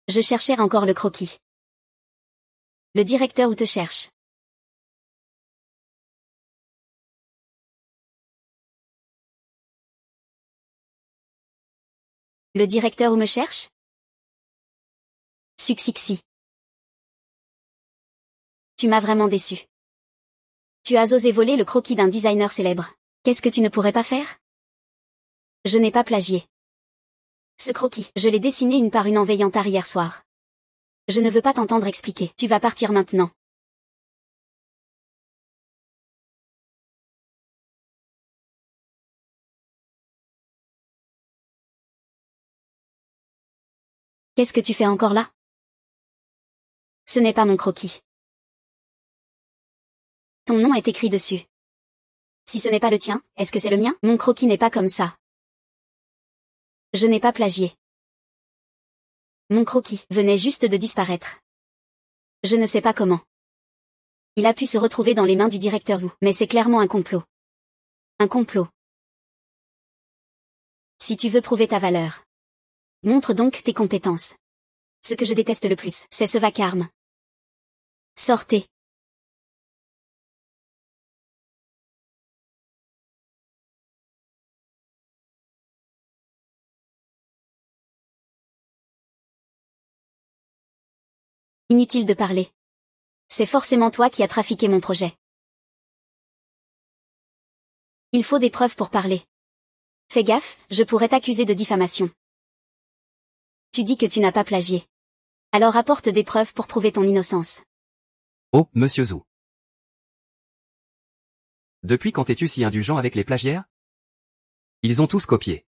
Je cherchais encore le croquis. Le directeur où te cherche. Le directeur où me cherche? Suxixi. Tu m'as vraiment déçu. Tu as osé voler le croquis d'un designer célèbre. Qu'est-ce que tu ne pourrais pas faire? Je n'ai pas plagié. Ce croquis, je l'ai dessiné une par une en veillant tard hier soir. Je ne veux pas t'entendre expliquer. Tu vas partir maintenant. Qu'est-ce que tu fais encore là? Ce n'est pas mon croquis. Ton nom est écrit dessus. Si ce n'est pas le tien, est-ce que c'est le mien? Mon croquis n'est pas comme ça. Je n'ai pas plagié. Mon croquis venait juste de disparaître. Je ne sais pas comment. Il a pu se retrouver dans les mains du directeur Zou, mais c'est clairement un complot. Un complot. Si tu veux prouver ta valeur, montre donc tes compétences. Ce que je déteste le plus, c'est ce vacarme. Sortez. Inutile de parler. C'est forcément toi qui as trafiqué mon projet. Il faut des preuves pour parler. Fais gaffe, je pourrais t'accuser de diffamation. Tu dis que tu n'as pas plagié. Alors apporte des preuves pour prouver ton innocence. Oh, monsieur Zou. Depuis quand es-tu si indulgent avec les plagiaires? Ils ont tous copié.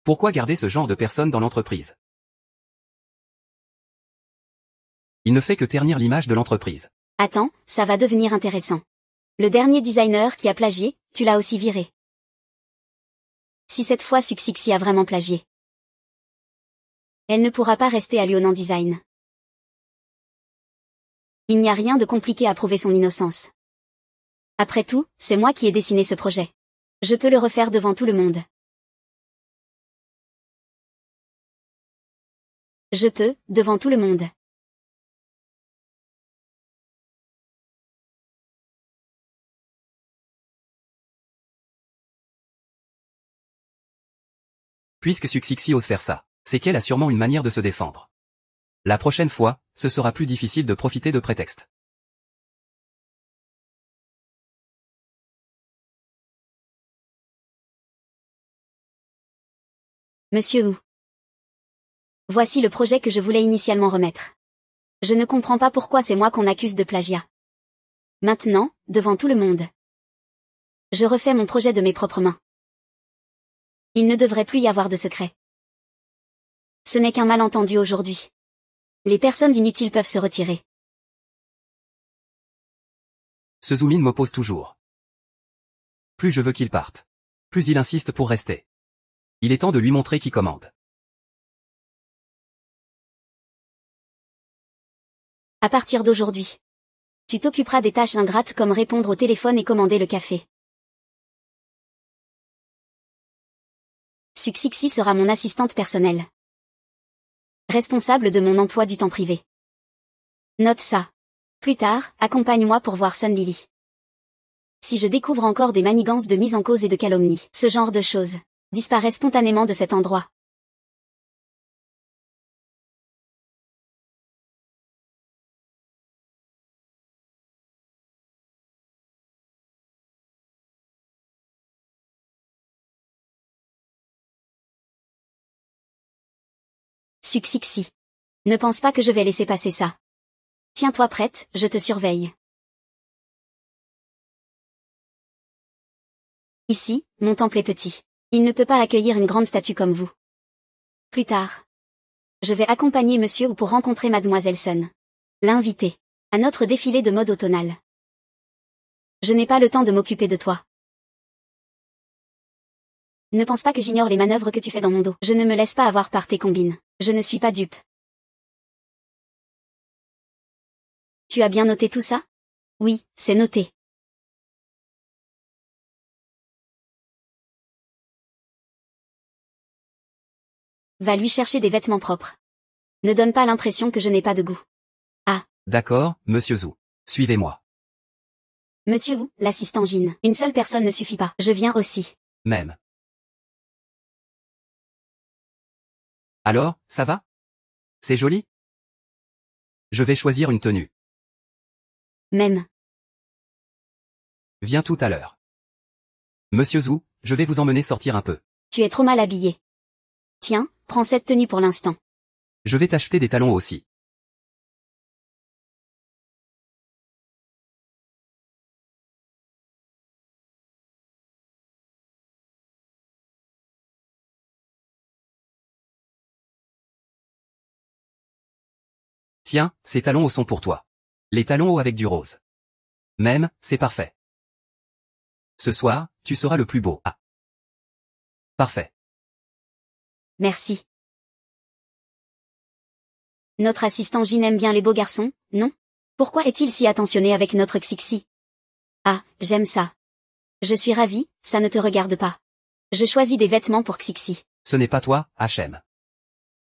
Pourquoi garder ce genre de personnes dans l'entreprise? Il ne fait que ternir l'image de l'entreprise. Attends, ça va devenir intéressant. Le dernier designer qui a plagié, tu l'as aussi viré. Si cette fois Suxixi a vraiment plagié, elle ne pourra pas rester à Luonan Design. Il n'y a rien de compliqué à prouver son innocence. Après tout, c'est moi qui ai dessiné ce projet. Je peux le refaire devant tout le monde. Je peux, devant tout le monde. Puisque Suxixi ose faire ça, c'est qu'elle a sûrement une manière de se défendre. La prochaine fois, ce sera plus difficile de profiter de prétextes. Monsieur Wu. Voici le projet que je voulais initialement remettre. Je ne comprends pas pourquoi c'est moi qu'on accuse de plagiat. Maintenant, devant tout le monde. Je refais mon projet de mes propres mains. Il ne devrait plus y avoir de secret. Ce n'est qu'un malentendu aujourd'hui. Les personnes inutiles peuvent se retirer. Ce Zoomin m'oppose toujours. Plus je veux qu'il parte, plus il insiste pour rester. Il est temps de lui montrer qui commande. À partir d'aujourd'hui, tu t'occuperas des tâches ingrates comme répondre au téléphone et commander le café. Suxixi sera mon assistante personnelle. Responsable de mon emploi du temps privé. Note ça. Plus tard, accompagne-moi pour voir Sun Lily. Si je découvre encore des manigances de mise en cause et de calomnie, ce genre de choses disparaît spontanément de cet endroit. Suxixi. Ne pense pas que je vais laisser passer ça. Tiens-toi prête, je te surveille. Ici, mon temple est petit. Il ne peut pas accueillir une grande statue comme vous. Plus tard, je vais accompagner monsieur ou pour rencontrer mademoiselle Sun. L'inviter à notre défilé de mode automnal. Je n'ai pas le temps de m'occuper de toi. Ne pense pas que j'ignore les manœuvres que tu fais dans mon dos. Je ne me laisse pas avoir par tes combines. Je ne suis pas dupe. Tu as bien noté tout ça? Oui, c'est noté. Va lui chercher des vêtements propres. Ne donne pas l'impression que je n'ai pas de goût. D'accord, monsieur Zhu. Suivez-moi. Monsieur Wu, l'assistant Jin. Une seule personne ne suffit pas. Je viens aussi. Même. Alors, ça va? C'est joli? Je vais choisir une tenue. Même. Viens tout à l'heure. Monsieur Zhu, je vais vous emmener sortir un peu. Tu es trop mal habillé. Tiens, prends cette tenue pour l'instant. Je vais t'acheter des talons aussi. Tiens, ces talons hauts sont pour toi. Les talons hauts avec du rose. Même, c'est parfait. Ce soir, tu seras le plus beau. Ah. Parfait. Merci. Notre assistant Jin aime bien les beaux garçons, non? Pourquoi est-il si attentionné avec notre Xixi? Ah, j'aime ça. Je suis ravie, ça ne te regarde pas. Je choisis des vêtements pour Xixi. Ce n'est pas toi, H.M.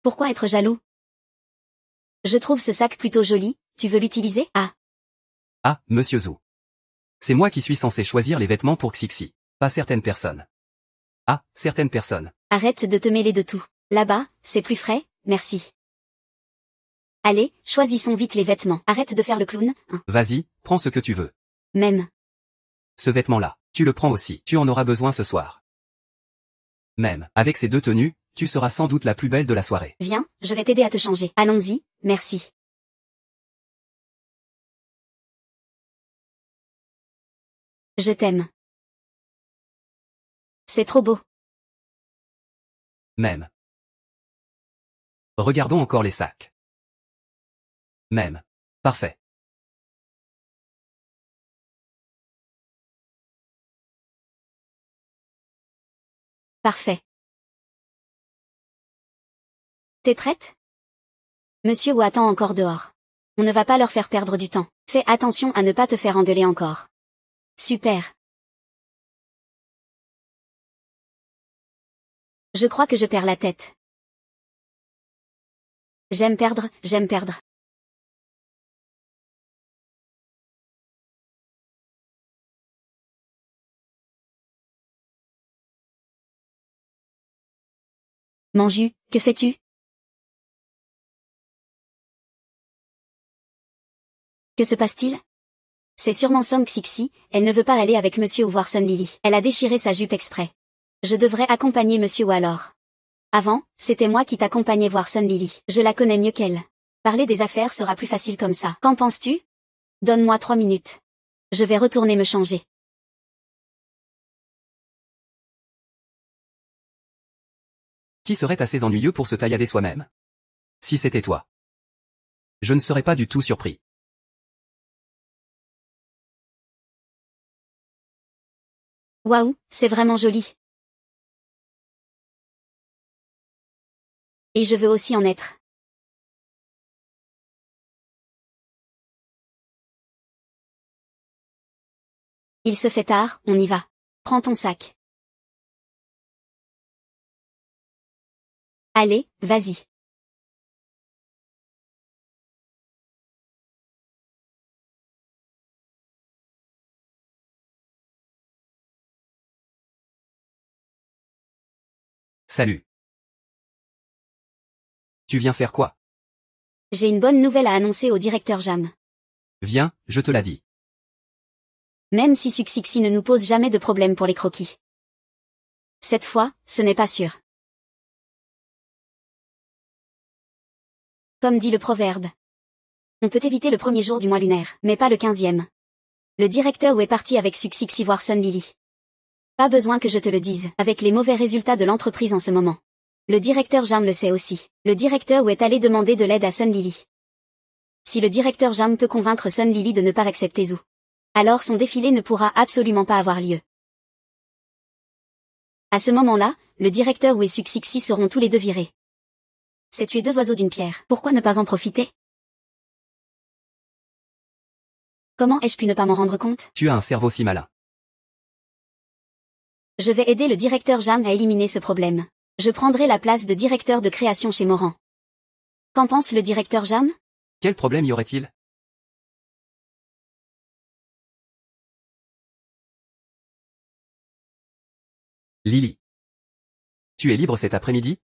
Pourquoi être jaloux? Je trouve ce sac plutôt joli, tu veux l'utiliser? Ah, monsieur Zhu. C'est moi qui suis censé choisir les vêtements pour Xixi, pas certaines personnes. Ah, certaines personnes. Arrête de te mêler de tout. Là-bas, c'est plus frais, merci. Allez, choisissons vite les vêtements. Arrête de faire le clown, hein. Vas-y, prends ce que tu veux. Même. Ce vêtement-là, tu le prends aussi, tu en auras besoin ce soir. Même, avec ces deux tenues, tu seras sans doute la plus belle de la soirée. Viens, je vais t'aider à te changer. Allons-y, merci. Je t'aime. C'est trop beau. Même. Regardons encore les sacs. Même. Parfait. Parfait. T'es prête? Monsieur Wu attend encore dehors. On ne va pas leur faire perdre du temps. Fais attention à ne pas te faire engueuler encore. Super. Je crois que je perds la tête. J'aime perdre, j'aime perdre. Manju, que fais-tu? Que se passe-t-il? C'est sûrement Song Xixi, elle ne veut pas aller avec monsieur ou voir Sun Lily. Elle a déchiré sa jupe exprès. Je devrais accompagner monsieur ou alors. Avant, c'était moi qui t'accompagnais voir Sun Lily. Je la connais mieux qu'elle. Parler des affaires sera plus facile comme ça. Qu'en penses-tu? Donne-moi 3 minutes. Je vais retourner me changer. Qui serait assez ennuyeux pour se taillader soi-même? Si c'était toi. Je ne serais pas du tout surpris. Waouh, c'est vraiment joli. Et je veux aussi en être. Il se fait tard, on y va. Prends ton sac. Allez, vas-y. Salut. Tu viens faire quoi? J'ai une bonne nouvelle à annoncer au directeur Jam. Viens, je te l'ai dit. Même si Suxixi ne nous pose jamais de problème pour les croquis. Cette fois, ce n'est pas sûr. Comme dit le proverbe. On peut éviter le premier jour du mois lunaire, mais pas le 15e. Le directeur est parti avec Suxixi voir Sun Lily. Pas besoin que je te le dise, avec les mauvais résultats de l'entreprise en ce moment. Le directeur Jam le sait aussi. Le directeur est allé demander de l'aide à Sun Lily. Si le directeur Jam peut convaincre Sun Lily de ne pas accepter Zou, alors son défilé ne pourra absolument pas avoir lieu. À ce moment-là, le directeur et Suxixi seront tous les deux virés. C'est tuer deux oiseaux d'une pierre. Pourquoi ne pas en profiter? Comment ai-je pu ne pas m'en rendre compte? Tu as un cerveau si malin. Je vais aider le directeur Jam à éliminer ce problème. Je prendrai la place de directeur de création chez Moran. Qu'en pense le directeur Jam? Quel problème y aurait-il? Lily. Tu es libre cet après-midi?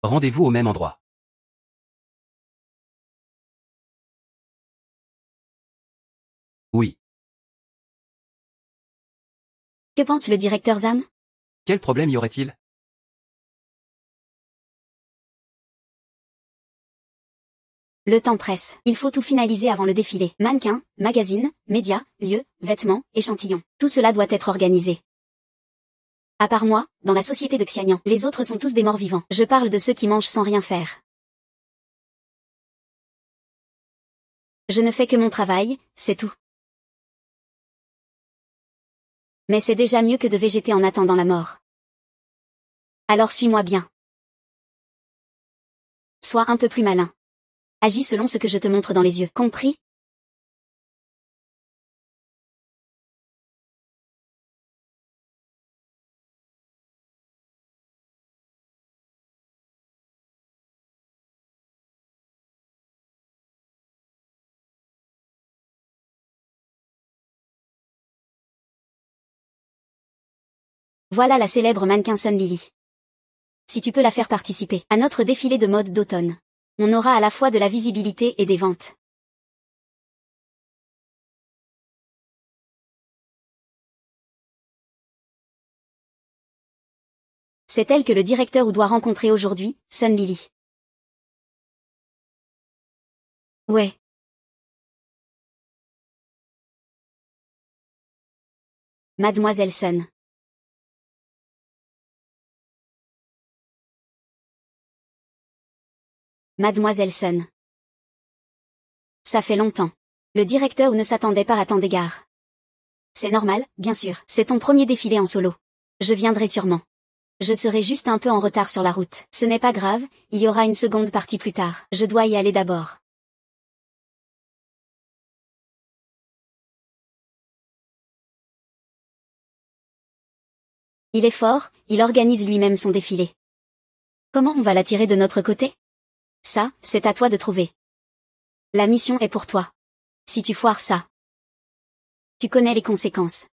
Rendez-vous au même endroit. Oui. Que pense le directeur Jam? Quel problème y aurait-il? Le temps presse. Il faut tout finaliser avant le défilé. Mannequins, magazines, médias, lieux, vêtements, échantillons. Tout cela doit être organisé. À part moi, dans la société de Xianyan, les autres sont tous des morts vivants. Je parle de ceux qui mangent sans rien faire. Je ne fais que mon travail, c'est tout. Mais c'est déjà mieux que de végéter en attendant la mort. Alors suis-moi bien. Sois un peu plus malin. Agis selon ce que je te montre dans les yeux, compris? Voilà la célèbre mannequin Sun Lily. Si tu peux la faire participer à notre défilé de mode d'automne, on aura à la fois de la visibilité et des ventes. C'est elle que le directeur doit rencontrer aujourd'hui, Sun Lily. Ouais. Mademoiselle Sun. Mademoiselle Sun. Ça fait longtemps. Le directeur ne s'attendait pas à tant d'égards. C'est normal, bien sûr. C'est ton premier défilé en solo. Je viendrai sûrement. Je serai juste un peu en retard sur la route. Ce n'est pas grave, il y aura une seconde partie plus tard. Je dois y aller d'abord. Il est fort, il organise lui-même son défilé. Comment on va l'attirer de notre côté? Ça, c'est à toi de trouver. La mission est pour toi. Si tu foires ça, tu connais les conséquences.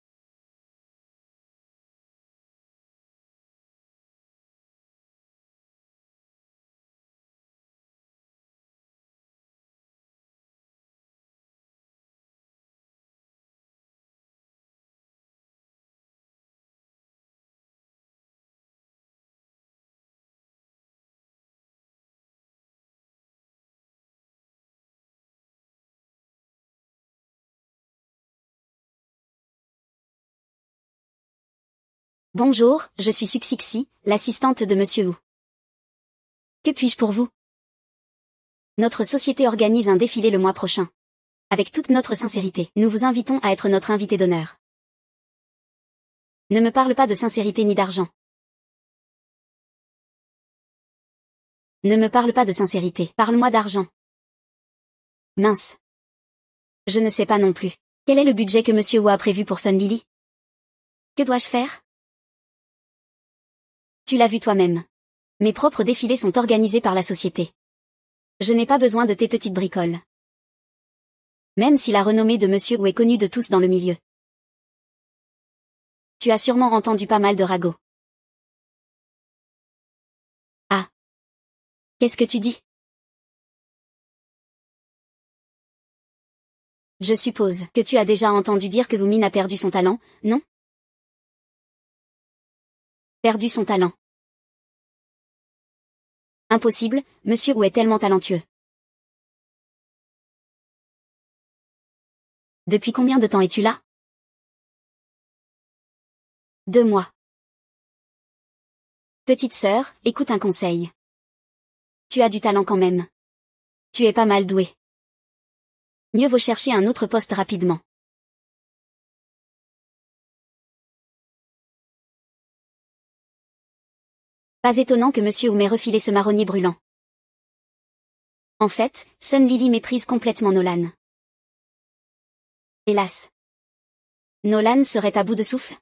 Bonjour, je suis Suxixi, l'assistante de Monsieur Wu. Que puis-je pour vous? Notre société organise un défilé le mois prochain. Avec toute notre sincérité, nous vous invitons à être notre invité d'honneur. Ne me parle pas de sincérité ni d'argent. Ne me parle pas de sincérité, parle-moi d'argent. Mince. Je ne sais pas non plus. Quel est le budget que Monsieur Wu a prévu pour Sun Lily? Que dois-je faire? Tu l'as vu toi-même. Mes propres défilés sont organisés par la société. Je n'ai pas besoin de tes petites bricoles. Même si la renommée de Monsieur Wu est connue de tous dans le milieu. Tu as sûrement entendu pas mal de ragots. Ah. Qu'est-ce que tu dis? Je suppose que tu as déjà entendu dire que Zoomin a perdu son talent, non? Perdu son talent. Impossible, Monsieur Wu est tellement talentueux. Depuis combien de temps es-tu là? 2 mois. Petite sœur, écoute un conseil. Tu as du talent quand même. Tu es pas mal douée. Mieux vaut chercher un autre poste rapidement. Pas étonnant que Monsieur Wu m'ait refilé ce marronnier brûlant. En fait, Sun Lily méprise complètement Nolan. Hélas. Nolan serait à bout de souffle?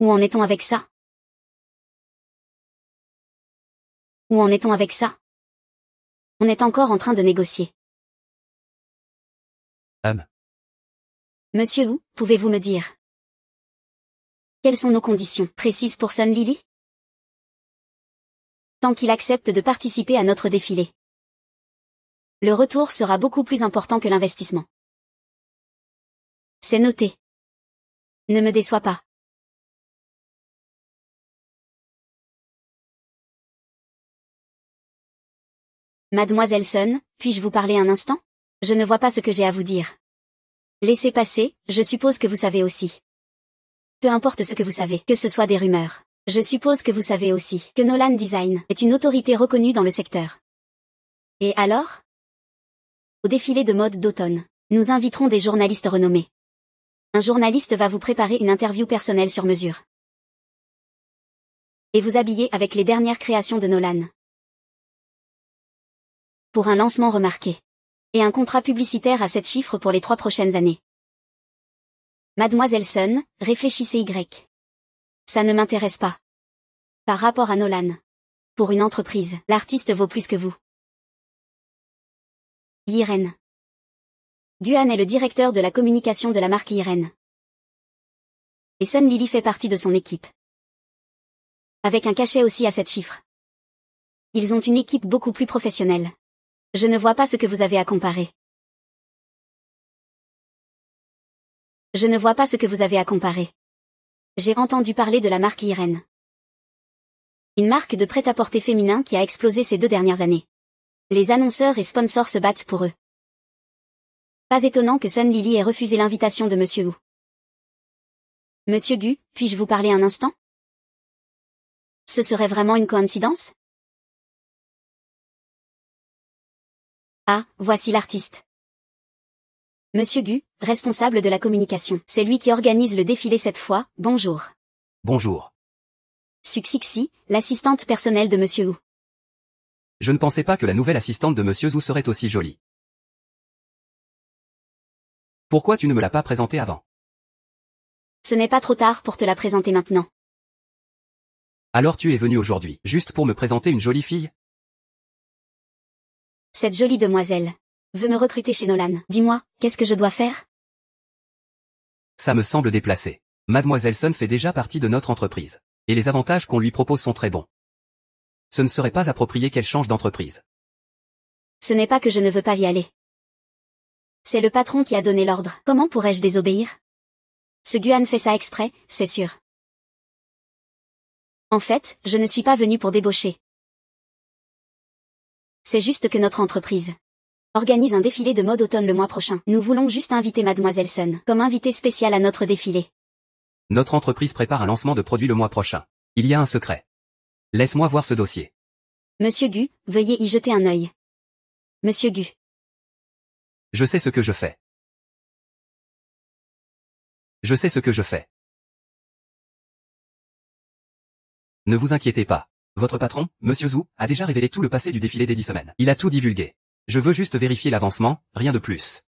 Où en est-on avec ça? Où en est-on avec ça? On est encore en train de négocier. Monsieur Wu, pouvez-vous me dire? Quelles sont nos conditions précises pour Sun Lily? Tant qu'il accepte de participer à notre défilé. Le retour sera beaucoup plus important que l'investissement. C'est noté. Ne me déçois pas. Mademoiselle Sun, puis-je vous parler un instant? Je ne vois pas ce que j'ai à vous dire. Laissez passer, je suppose que vous savez aussi. Peu importe ce que vous savez, que ce soit des rumeurs. Je suppose que vous savez aussi que Nolan Design est une autorité reconnue dans le secteur. Et alors? Au défilé de mode d'automne, nous inviterons des journalistes renommés. Un journaliste va vous préparer une interview personnelle sur mesure. Et vous habiller avec les dernières créations de Nolan. Pour un lancement remarqué. Et un contrat publicitaire à 7 chiffres pour les 3 prochaines années. Mademoiselle Sun, réfléchissez Y. Ça ne m'intéresse pas. Par rapport à Nolan. Pour une entreprise, l'artiste vaut plus que vous. Yiren. Guan est le directeur de la communication de la marque Yiren. Et Sun Lily fait partie de son équipe. Avec un cachet aussi à 7 chiffres. Ils ont une équipe beaucoup plus professionnelle. Je ne vois pas ce que vous avez à comparer. Je ne vois pas ce que vous avez à comparer. J'ai entendu parler de la marque Yiren. Une marque de prêt-à-porter féminin qui a explosé ces 2 dernières années. Les annonceurs et sponsors se battent pour eux. Pas étonnant que Sun Lily ait refusé l'invitation de Monsieur Wu. Monsieur Gu, puis-je vous parler un instant? Ce serait vraiment une coïncidence? Ah, voici l'artiste. Monsieur Gu, responsable de la communication. C'est lui qui organise le défilé cette fois, bonjour. Bonjour. Suxixi, l'assistante personnelle de Monsieur Wu. Je ne pensais pas que la nouvelle assistante de Monsieur Zhu serait aussi jolie. Pourquoi tu ne me l'as pas présentée avant? Ce n'est pas trop tard pour te la présenter maintenant. Alors tu es venu aujourd'hui, juste pour me présenter une jolie fille? Cette jolie demoiselle veut me recruter chez Nolan. Dis-moi, qu'est-ce que je dois faire? Ça me semble déplacé. Mademoiselle Sun fait déjà partie de notre entreprise. Et les avantages qu'on lui propose sont très bons. Ce ne serait pas approprié qu'elle change d'entreprise. Ce n'est pas que je ne veux pas y aller. C'est le patron qui a donné l'ordre. Comment pourrais-je désobéir? Ce Guan fait ça exprès, c'est sûr. En fait, je ne suis pas venu pour débaucher. C'est juste que notre entreprise organise un défilé de mode automne le mois prochain. Nous voulons juste inviter Mademoiselle Sun comme invitée spéciale à notre défilé. Notre entreprise prépare un lancement de produit le mois prochain. Il y a un secret. Laisse-moi voir ce dossier. Monsieur Gu, veuillez y jeter un œil. Monsieur Gu. Je sais ce que je fais. Je sais ce que je fais. Ne vous inquiétez pas. Votre patron, Monsieur Zhu, a déjà révélé tout le passé du défilé des 10 semaines. Il a tout divulgué. Je veux juste vérifier l'avancement, rien de plus.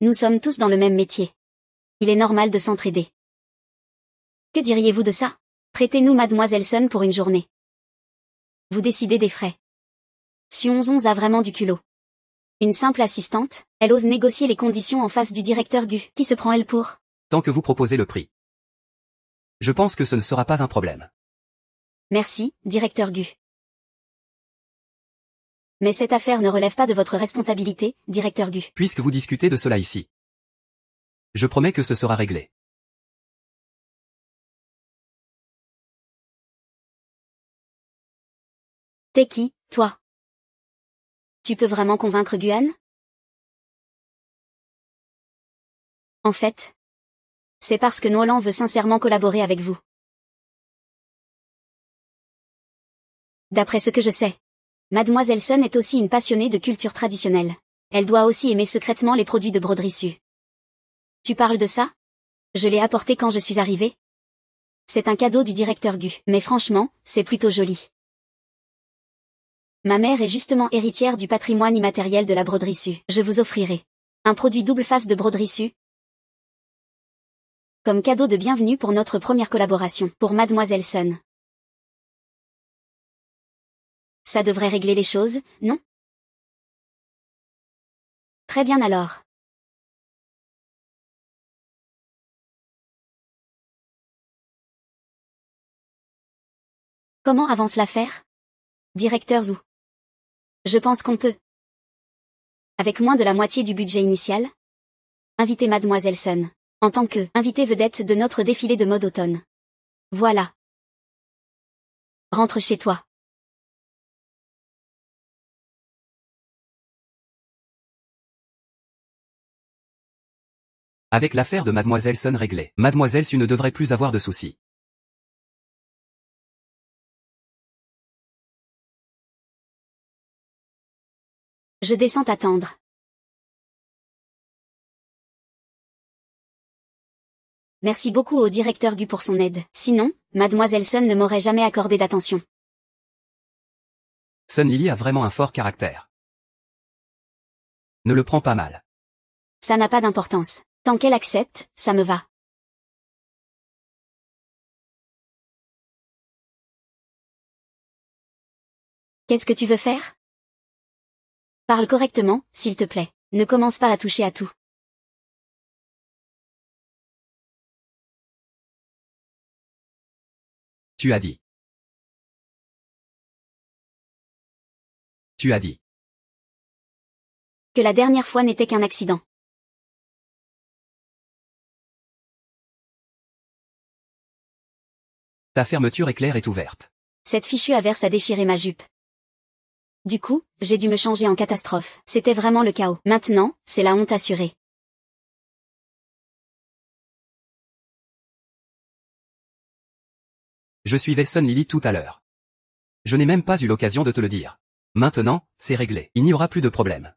Nous sommes tous dans le même métier. Il est normal de s'entraider. Que diriez-vous de ça? Prêtez-nous Mademoiselle Sun pour une journée. Vous décidez des frais. Suonzon a vraiment du culot. Une simple assistante, elle ose négocier les conditions en face du directeur Gu. Qui se prend elle pour? Tant que vous proposez le prix. Je pense que ce ne sera pas un problème. Merci, directeur Gu. Mais cette affaire ne relève pas de votre responsabilité, directeur Gu. Puisque vous discutez de cela ici. Je promets que ce sera réglé. T'es qui, toi? Tu peux vraiment convaincre Guan? En fait, c'est parce que Nolan veut sincèrement collaborer avec vous. D'après ce que je sais, Mademoiselle Sun est aussi une passionnée de culture traditionnelle. Elle doit aussi aimer secrètement les produits de broderie Su. Tu parles de ça? Je l'ai apporté quand je suis arrivée. C'est un cadeau du directeur Gu, mais franchement, c'est plutôt joli. Ma mère est justement héritière du patrimoine immatériel de la broderie Su. Je vous offrirai un produit double face de broderie Su comme cadeau de bienvenue pour notre première collaboration, pour Mademoiselle Sun. Ça devrait régler les choses, non? Très bien alors. Comment avance l'affaire? Directeur Zhu. Je pense qu'on peut. Avec moins de la moitié du budget initial, inviter Mademoiselle Sun en tant que invitée vedette de notre défilé de mode automne. Voilà. Rentre chez toi. Avec l'affaire de Mademoiselle Sun réglée, Mademoiselle Su ne devrait plus avoir de soucis. Je descends t'attendre. Merci beaucoup au directeur Gu pour son aide. Sinon, Mademoiselle Sun ne m'aurait jamais accordé d'attention. Sun Lily a vraiment un fort caractère. Ne le prends pas mal. Ça n'a pas d'importance. Tant qu'elle accepte, ça me va. Qu'est-ce que tu veux faire? Parle correctement, s'il te plaît. Ne commence pas à toucher à tout. Tu as dit. Tu as dit. Que la dernière fois n'était qu'un accident. Ta fermeture éclair est ouverte. Cette fichue averse a déchiré ma jupe. Du coup, j'ai dû me changer en catastrophe. C'était vraiment le chaos. Maintenant, c'est la honte assurée. Je suivais Sun Lily tout à l'heure. Je n'ai même pas eu l'occasion de te le dire. Maintenant, c'est réglé. Il n'y aura plus de problème.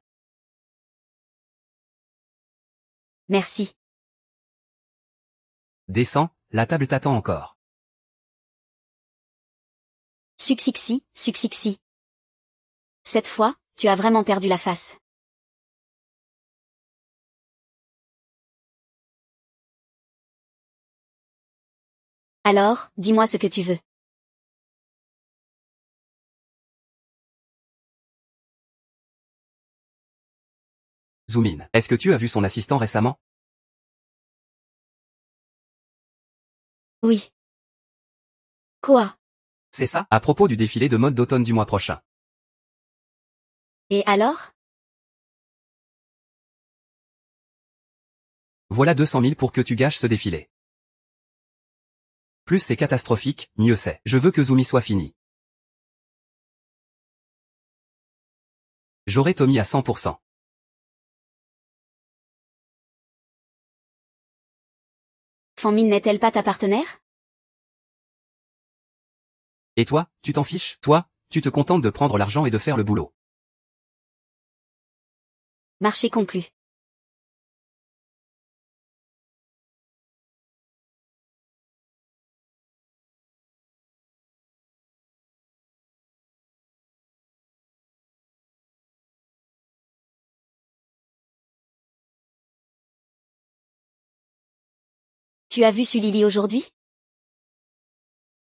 Merci. Descends, la table t'attend encore. Succixi, succixi. Cette fois, tu as vraiment perdu la face. Alors, dis-moi ce que tu veux. Zoomin, est-ce que tu as vu son assistant récemment? Oui. Quoi? C'est ça, à propos du défilé de mode d'automne du mois prochain. Et alors? Voilà 200 000 pour que tu gâches ce défilé. Plus c'est catastrophique, mieux c'est. Je veux que Zumi soit fini. J'aurai Tommy à 100%. Fanmin n'est-elle pas ta partenaire? Et toi, tu t'en fiches? Toi, tu te contentes de prendre l'argent et de faire le boulot. Marché conclu. Tu as vu Sulili aujourd'hui?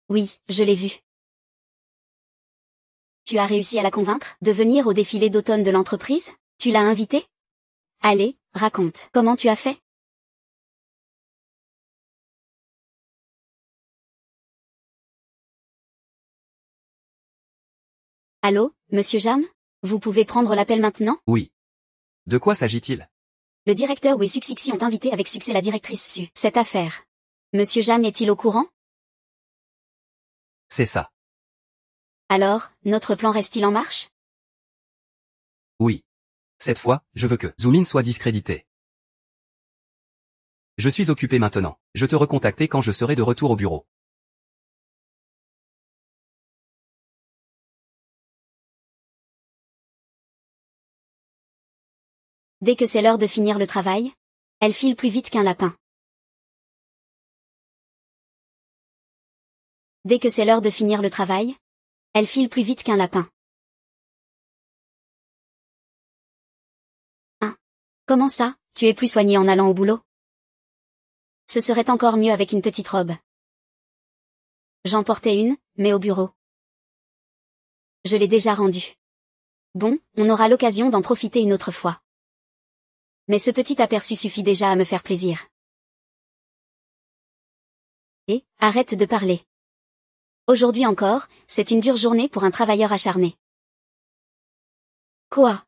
Oui, je l'ai vue. Tu as réussi à la convaincre de venir au défilé d'automne de l'entreprise? Tu l'as invitée? Allez, raconte. Comment tu as fait? Allô, monsieur Jam? Vous pouvez prendre l'appel maintenant? Oui. De quoi s'agit-il? Le directeur Wei Suxixi ont invité avec succès la directrice Su. Cette affaire. Monsieur Jam est-il au courant? C'est ça. Alors, notre plan reste-t-il en marche? Oui. Cette fois, je veux que Zoomin soit discrédité. Je suis occupé maintenant. Je te recontacter quand je serai de retour au bureau. Dès que c'est l'heure de finir le travail, elle file plus vite qu'un lapin. Dès que c'est l'heure de finir le travail, elle file plus vite qu'un lapin. Hein? Comment ça, tu es plus soigné en allant au boulot? Ce serait encore mieux avec une petite robe. J'en portais une, mais au bureau. Je l'ai déjà rendue. Bon, on aura l'occasion d'en profiter une autre fois. Mais ce petit aperçu suffit déjà à me faire plaisir. Et, arrête de parler. Aujourd'hui encore, c'est une dure journée pour un travailleur acharné. Quoi?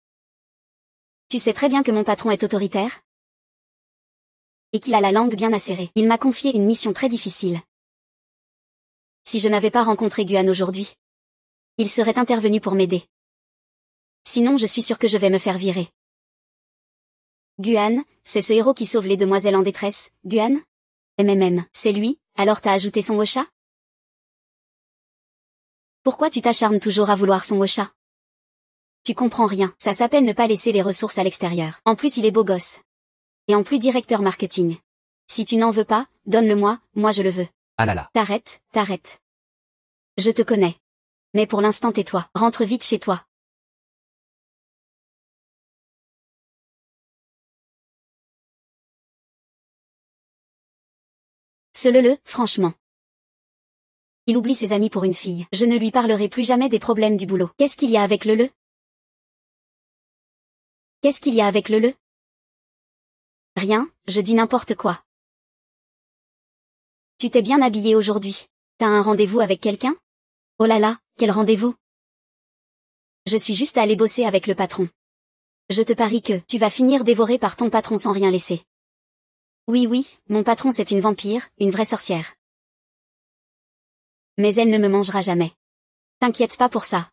Tu sais très bien que mon patron est autoritaire? Et qu'il a la langue bien acérée. Il m'a confié une mission très difficile. Si je n'avais pas rencontré Guan aujourd'hui, il serait intervenu pour m'aider. Sinon je suis sûre que je vais me faire virer. Guan, c'est ce héros qui sauve les demoiselles en détresse, Guan? C'est lui, alors t'as ajouté son Wosha? Pourquoi tu t'acharnes toujours à vouloir son Wosha? Tu comprends rien, ça s'appelle ne pas laisser les ressources à l'extérieur. En plus il est beau gosse. Et en plus directeur marketing. Si tu n'en veux pas, donne-le-moi, moi je le veux. Ah là là. T'arrêtes. Je te connais. Mais pour l'instant tais-toi, rentre vite chez toi. Ce le, franchement. Il oublie ses amis pour une fille. Je ne lui parlerai plus jamais des problèmes du boulot. Qu'est-ce qu'il y a avec le? Qu'est-ce qu'il y a avec le? Rien, je dis n'importe quoi. Tu t'es bien habillé aujourd'hui. T'as un rendez-vous avec quelqu'un? Oh là là, quel rendez-vous? Je suis juste allée bosser avec le patron. Je te parie que tu vas finir dévoré par ton patron sans rien laisser. Oui, mon patron c'est une vampire, une vraie sorcière. Mais elle ne me mangera jamais. T'inquiète pas pour ça.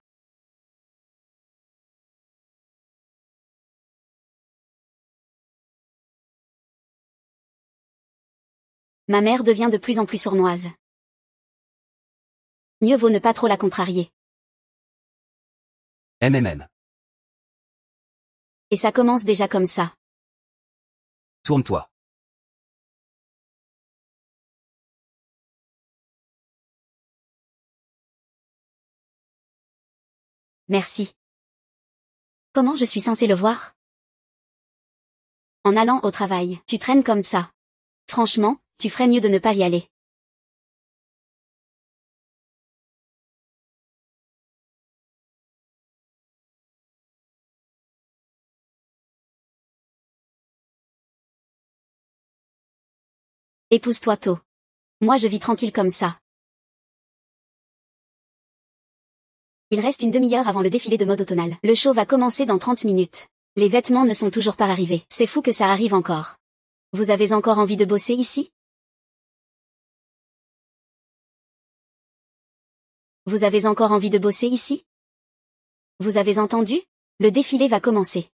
Ma mère devient de plus en plus sournoise. Mieux vaut ne pas trop la contrarier. MMM. Et ça commence déjà comme ça. Tourne-toi. Merci. Comment je suis censée le voir? En allant au travail, tu traînes comme ça. Franchement, tu ferais mieux de ne pas y aller. Épouse-toi tôt. Moi je vis tranquille comme ça. Il reste une demi-heure avant le défilé de mode automnal. Le show va commencer dans 30 minutes. Les vêtements ne sont toujours pas arrivés. C'est fou que ça arrive encore. Vous avez encore envie de bosser ici? Vous avez encore envie de bosser ici? Vous avez entendu? Le défilé va commencer.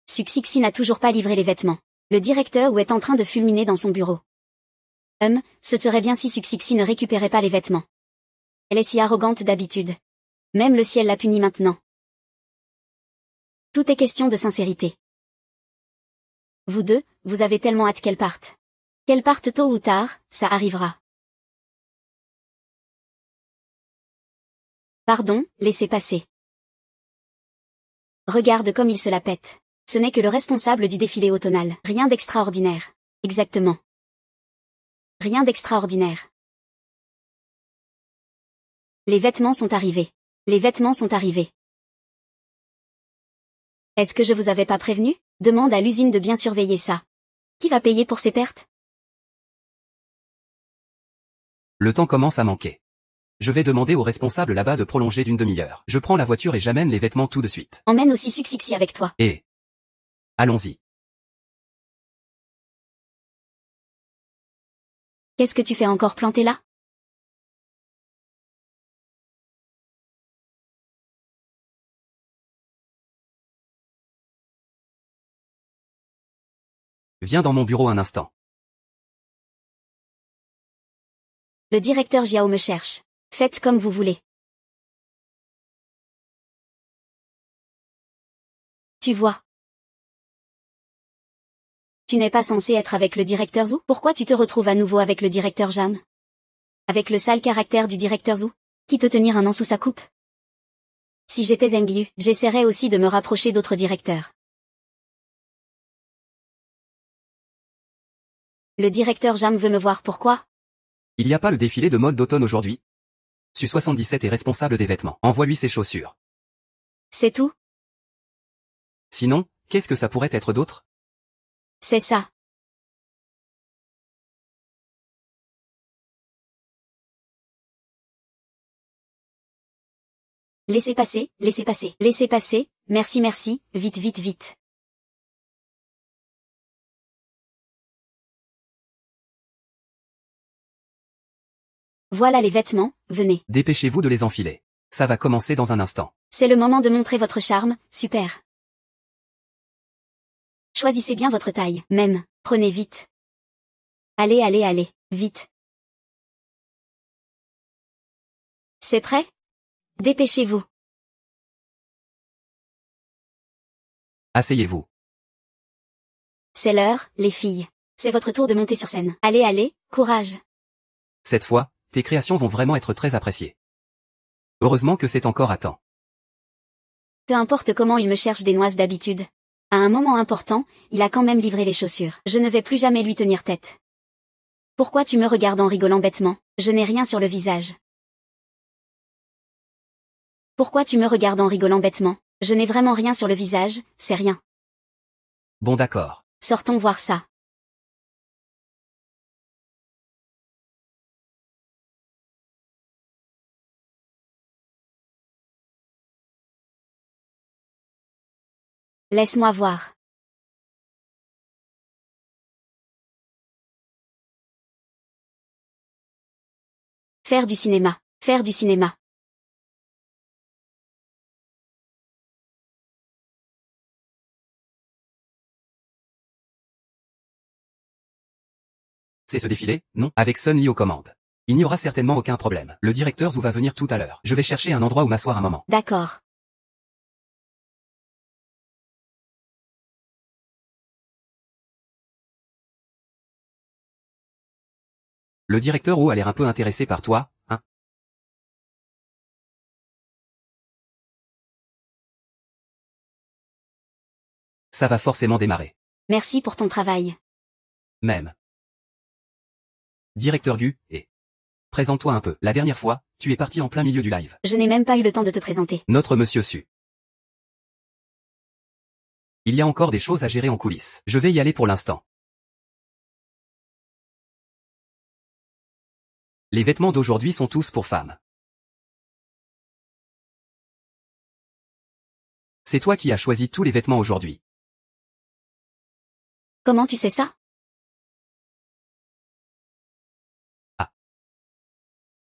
Suxixi n'a toujours pas livré les vêtements. Le directeur est en train de fulminer dans son bureau. Ce serait bien si Suxixi ne récupérait pas les vêtements. Elle est si arrogante d'habitude. Même le ciel la punit maintenant. Tout est question de sincérité. Vous deux, vous avez tellement hâte qu'elle parte. Qu'elle parte tôt ou tard, ça arrivera. Pardon, laissez passer. Regarde comme il se la pète. Ce n'est que le responsable du défilé automnal. Rien d'extraordinaire. Exactement. Rien d'extraordinaire. Les vêtements sont arrivés. Les vêtements sont arrivés. Est-ce que je vous avais pas prévenu? Demande à l'usine de bien surveiller ça. Qui va payer pour ces pertes? Le temps commence à manquer. Je vais demander au responsable là-bas de prolonger d'une demi-heure. Je prends la voiture et j'amène les vêtements tout de suite. Emmène aussi Suxixi avec toi. Et... allons-y. Qu'est-ce que tu fais encore planté là? Viens dans mon bureau un instant. Le directeur Jiao me cherche. Faites comme vous voulez. Tu vois. Tu n'es pas censé être avec le directeur Zhu? Pourquoi tu te retrouves à nouveau avec le directeur Jam? Avec le sale caractère du directeur Zhu? Qui peut tenir un an sous sa coupe? Si j'étais Zheng Yu, j'essaierais aussi de me rapprocher d'autres directeurs. Le directeur Jam veut me voir, pourquoi? Il n'y a pas le défilé de mode d'automne aujourd'hui? Su77 est responsable des vêtements. Envoie-lui ses chaussures. C'est tout? Sinon, qu'est-ce que ça pourrait être d'autre? C'est ça. Laissez passer, laissez passer, laissez passer, merci merci, vite vite vite. Voilà les vêtements, venez. Dépêchez-vous de les enfiler. Ça va commencer dans un instant. C'est le moment de montrer votre charme, super. Choisissez bien votre taille, même, prenez vite. Allez allez allez, vite. C'est prêt? Dépêchez-vous. Asseyez-vous. C'est l'heure, les filles. C'est votre tour de monter sur scène. Allez allez, courage. Cette fois, tes créations vont vraiment être très appréciées. Heureusement que c'est encore à temps. Peu importe comment il me cherche des noises d'habitude. À un moment important, il a quand même livré les chaussures. Je ne vais plus jamais lui tenir tête. Pourquoi tu me regardes en rigolant bêtement? Je n'ai rien sur le visage. Pourquoi tu me regardes en rigolant bêtement? Je n'ai vraiment rien sur le visage, c'est rien. Bon d'accord. Sortons voir ça. Laisse-moi voir. Faire du cinéma. Faire du cinéma. C'est ce défilé, non? Avec Sun Li aux commandes. Il n'y aura certainement aucun problème. Le directeur Zhu va venir tout à l'heure. Je vais chercher un endroit où m'asseoir un moment. D'accord. Le directeur Wu a l'air un peu intéressé par toi, hein? Ça va forcément démarrer. Merci pour ton travail. Même. Directeur Gu, et... présente-toi un peu. La dernière fois, tu es parti en plein milieu du live. Je n'ai même pas eu le temps de te présenter. Notre monsieur Su. Il y a encore des choses à gérer en coulisses. Je vais y aller pour l'instant. Les vêtements d'aujourd'hui sont tous pour femmes. C'est toi qui as choisi tous les vêtements aujourd'hui. Comment tu sais ça? Ah.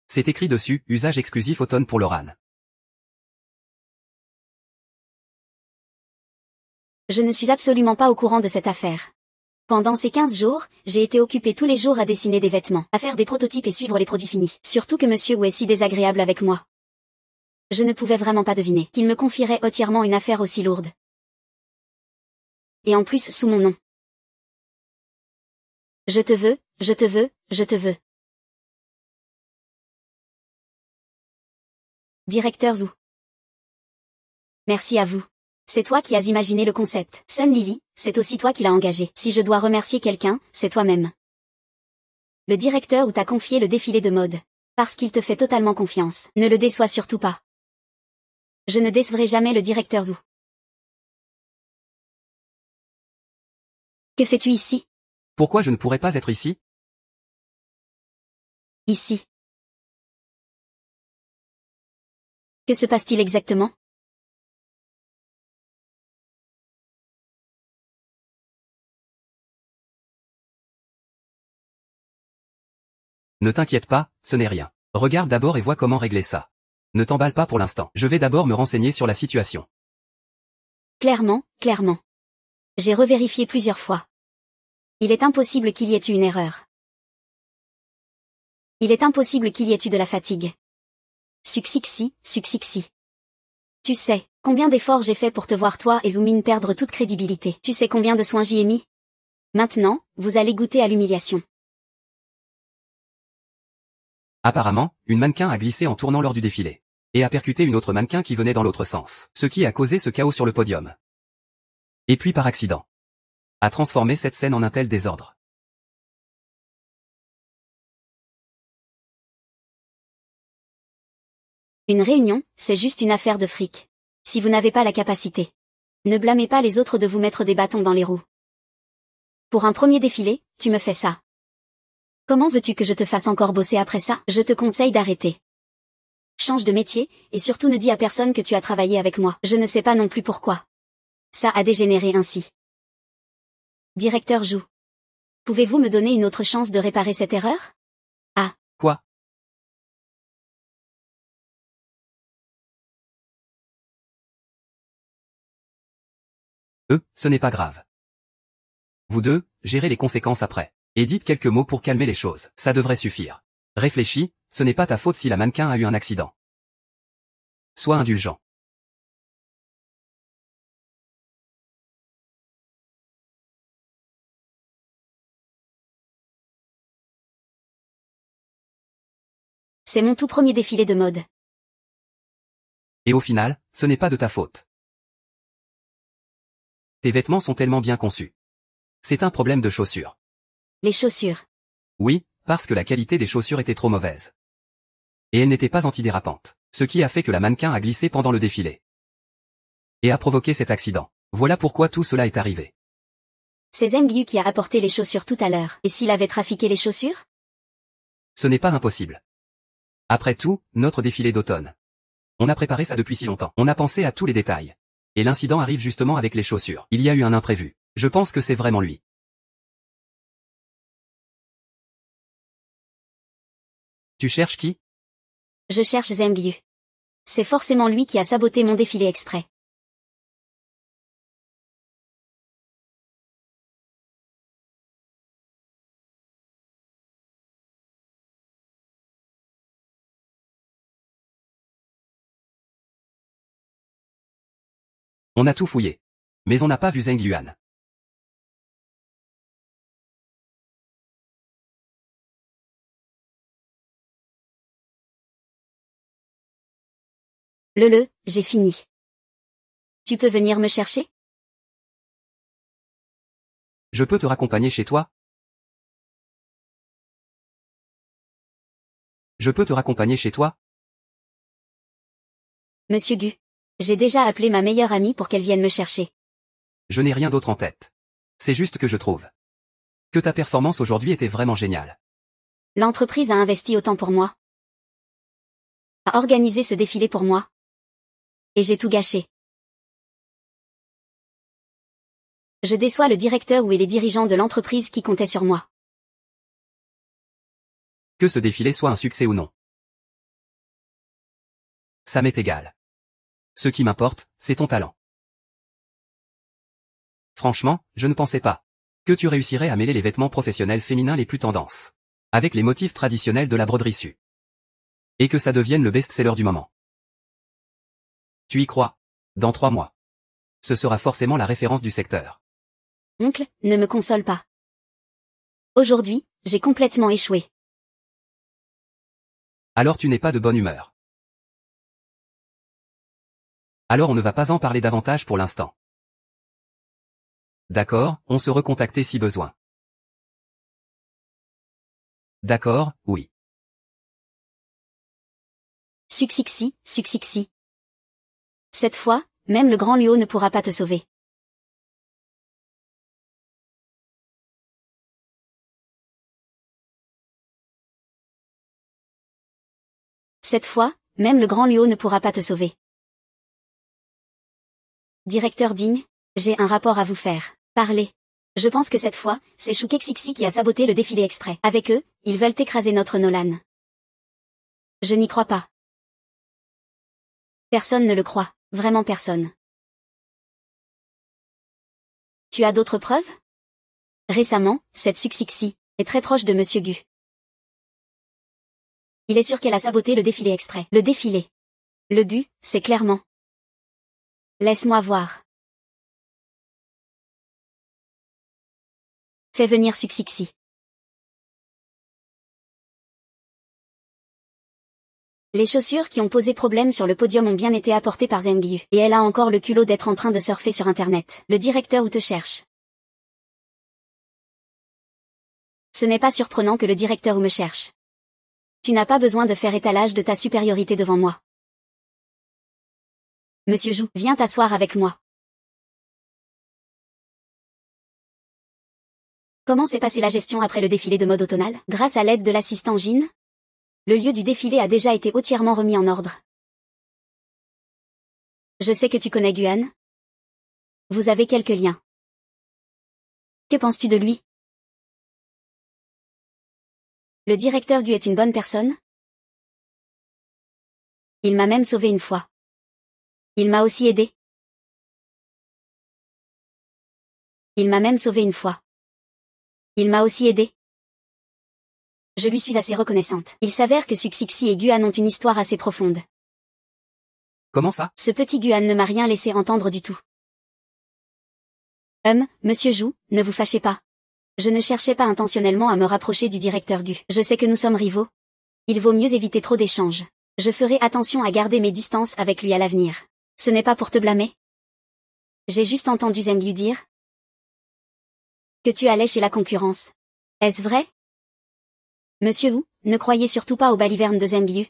C'est écrit dessus, usage exclusif automne pour l'Oran. Je ne suis absolument pas au courant de cette affaire. Pendant ces 15 jours, j'ai été occupée tous les jours à dessiner des vêtements, à faire des prototypes et suivre les produits finis. Surtout que monsieur Wu est si désagréable avec moi. Je ne pouvais vraiment pas deviner qu'il me confierait entièrement une affaire aussi lourde. Et en plus sous mon nom. Je te veux, je te veux, je te veux. Directeur Zhu. Merci à vous. C'est toi qui as imaginé le concept. Sun Lily, c'est aussi toi qui l'as engagé. Si je dois remercier quelqu'un, c'est toi-même. Le directeur t'a confié le défilé de mode. Parce qu'il te fait totalement confiance. Ne le déçois surtout pas. Je ne décevrai jamais le directeur Zhu. Que fais-tu ici? Pourquoi je ne pourrais pas être ici? Ici. Que se passe-t-il exactement? Ne t'inquiète pas, ce n'est rien. Regarde d'abord et vois comment régler ça. Ne t'emballe pas pour l'instant. Je vais d'abord me renseigner sur la situation. Clairement. J'ai revérifié plusieurs fois. Il est impossible qu'il y ait eu une erreur. Il est impossible qu'il y ait eu de la fatigue. Succixi. Tu sais, combien d'efforts j'ai fait pour te voir toi et Zoomin perdre toute crédibilité. Tu sais combien de soins j'y ai mis? Maintenant, vous allez goûter à l'humiliation. Apparemment, une mannequin a glissé en tournant lors du défilé. Et a percuté une autre mannequin qui venait dans l'autre sens. Ce qui a causé ce chaos sur le podium. Et puis par accident. A transformé cette scène en un tel désordre. Une réunion, c'est juste une affaire de fric. Si vous n'avez pas la capacité. Ne blâmez pas les autres de vous mettre des bâtons dans les roues. Pour un premier défilé, tu me fais ça. Comment veux-tu que je te fasse encore bosser après ça? Je te conseille d'arrêter. Change de métier, et surtout ne dis à personne que tu as travaillé avec moi. Je ne sais pas non plus pourquoi. Ça a dégénéré ainsi. Directeur Zhu. Pouvez-vous me donner une autre chance de réparer cette erreur? Ah. Quoi? Ce n'est pas grave. Vous deux, gérez les conséquences après. Et dites quelques mots pour calmer les choses. Ça devrait suffire. Réfléchis, ce n'est pas ta faute si la mannequin a eu un accident. Sois indulgent. C'est mon tout premier défilé de mode. Et au final, ce n'est pas de ta faute. Tes vêtements sont tellement bien conçus. C'est un problème de chaussures. Les chaussures. Oui, parce que la qualité des chaussures était trop mauvaise. Et elles n'étaient pas antidérapantes. Ce qui a fait que la mannequin a glissé pendant le défilé. Et a provoqué cet accident. Voilà pourquoi tout cela est arrivé. C'est Zheng Yu qui a apporté les chaussures tout à l'heure. Et s'il avait trafiqué les chaussures? Ce n'est pas impossible. Après tout, notre défilé d'automne. On a préparé ça depuis si longtemps. On a pensé à tous les détails. Et l'incident arrive justement avec les chaussures. Il y a eu un imprévu. Je pense que c'est vraiment lui. Tu cherches qui? Je cherche Zheng Yu. C'est forcément lui qui a saboté mon défilé exprès. On a tout fouillé. Mais on n'a pas vu Zheng Yuan. J'ai fini. Tu peux venir me chercher? Je peux te raccompagner chez toi? Je peux te raccompagner chez toi? Monsieur Gu. J'ai déjà appelé ma meilleure amie pour qu'elle vienne me chercher. Je n'ai rien d'autre en tête. C'est juste que je trouve que ta performance aujourd'hui était vraiment géniale. L'entreprise a investi autant pour moi. A organisé ce défilé pour moi. Et j'ai tout gâché. Je déçois le directeur et les dirigeants de l'entreprise qui comptaient sur moi. Que ce défilé soit un succès ou non. Ça m'est égal. Ce qui m'importe, c'est ton talent. Franchement, je ne pensais pas que tu réussirais à mêler les vêtements professionnels féminins les plus tendances avec les motifs traditionnels de la broderie Su. Et que ça devienne le best-seller du moment. Tu y crois? Dans 3 mois. Ce sera forcément la référence du secteur. Oncle, ne me console pas. Aujourd'hui, j'ai complètement échoué. Alors tu n'es pas de bonne humeur. Alors on ne va pas en parler davantage pour l'instant. D'accord, on se recontacter si besoin. D'accord, oui. Succixi, succixi. Cette fois, même le grand Luo ne pourra pas te sauver. Cette fois, même le grand Luo ne pourra pas te sauver. Directeur digne, j'ai un rapport à vous faire. Parlez. Je pense que cette fois, c'est Shukexixi qui a saboté le défilé exprès. Avec eux, ils veulent écraser notre Nolan. Je n'y crois pas. Personne ne le croit, vraiment personne. Tu as d'autres preuves? Récemment, cette Succixi est très proche de Monsieur Gu. Il est sûr qu'elle a saboté le défilé exprès. Le défilé. Le but, c'est clairement. Laisse-moi voir. Fais venir Succixi. Les chaussures qui ont posé problème sur le podium ont bien été apportées par Zheng Yu. Et elle a encore le culot d'être en train de surfer sur Internet. Le directeur te cherche. Ce n'est pas surprenant que le directeur me cherche. Tu n'as pas besoin de faire étalage de ta supériorité devant moi. Monsieur Zhu, viens t'asseoir avec moi. Comment s'est passée la gestion après le défilé de mode automnal? Grâce à l'aide de l'assistant Jin, le lieu du défilé a déjà été entièrement remis en ordre. Je sais que tu connais Guan. Vous avez quelques liens. Que penses-tu de lui? Le directeur Gu est une bonne personne? Il m'a même sauvé une fois. Il m'a aussi aidé. Il m'a même sauvé une fois. Il m'a aussi aidé. Je lui suis assez reconnaissante. Il s'avère que Succixi et Guan ont une histoire assez profonde. Comment ça? Ce petit Guan ne m'a rien laissé entendre du tout. Monsieur Zhu, ne vous fâchez pas. Je ne cherchais pas intentionnellement à me rapprocher du directeur Gu. Je sais que nous sommes rivaux. Il vaut mieux éviter trop d'échanges. Je ferai attention à garder mes distances avec lui à l'avenir. Ce n'est pas pour te blâmer. J'ai juste entendu Zheng Yu dire que tu allais chez la concurrence. Est-ce vrai? Monsieur Wu, ne croyez surtout pas aux balivernes de Zheng Yu.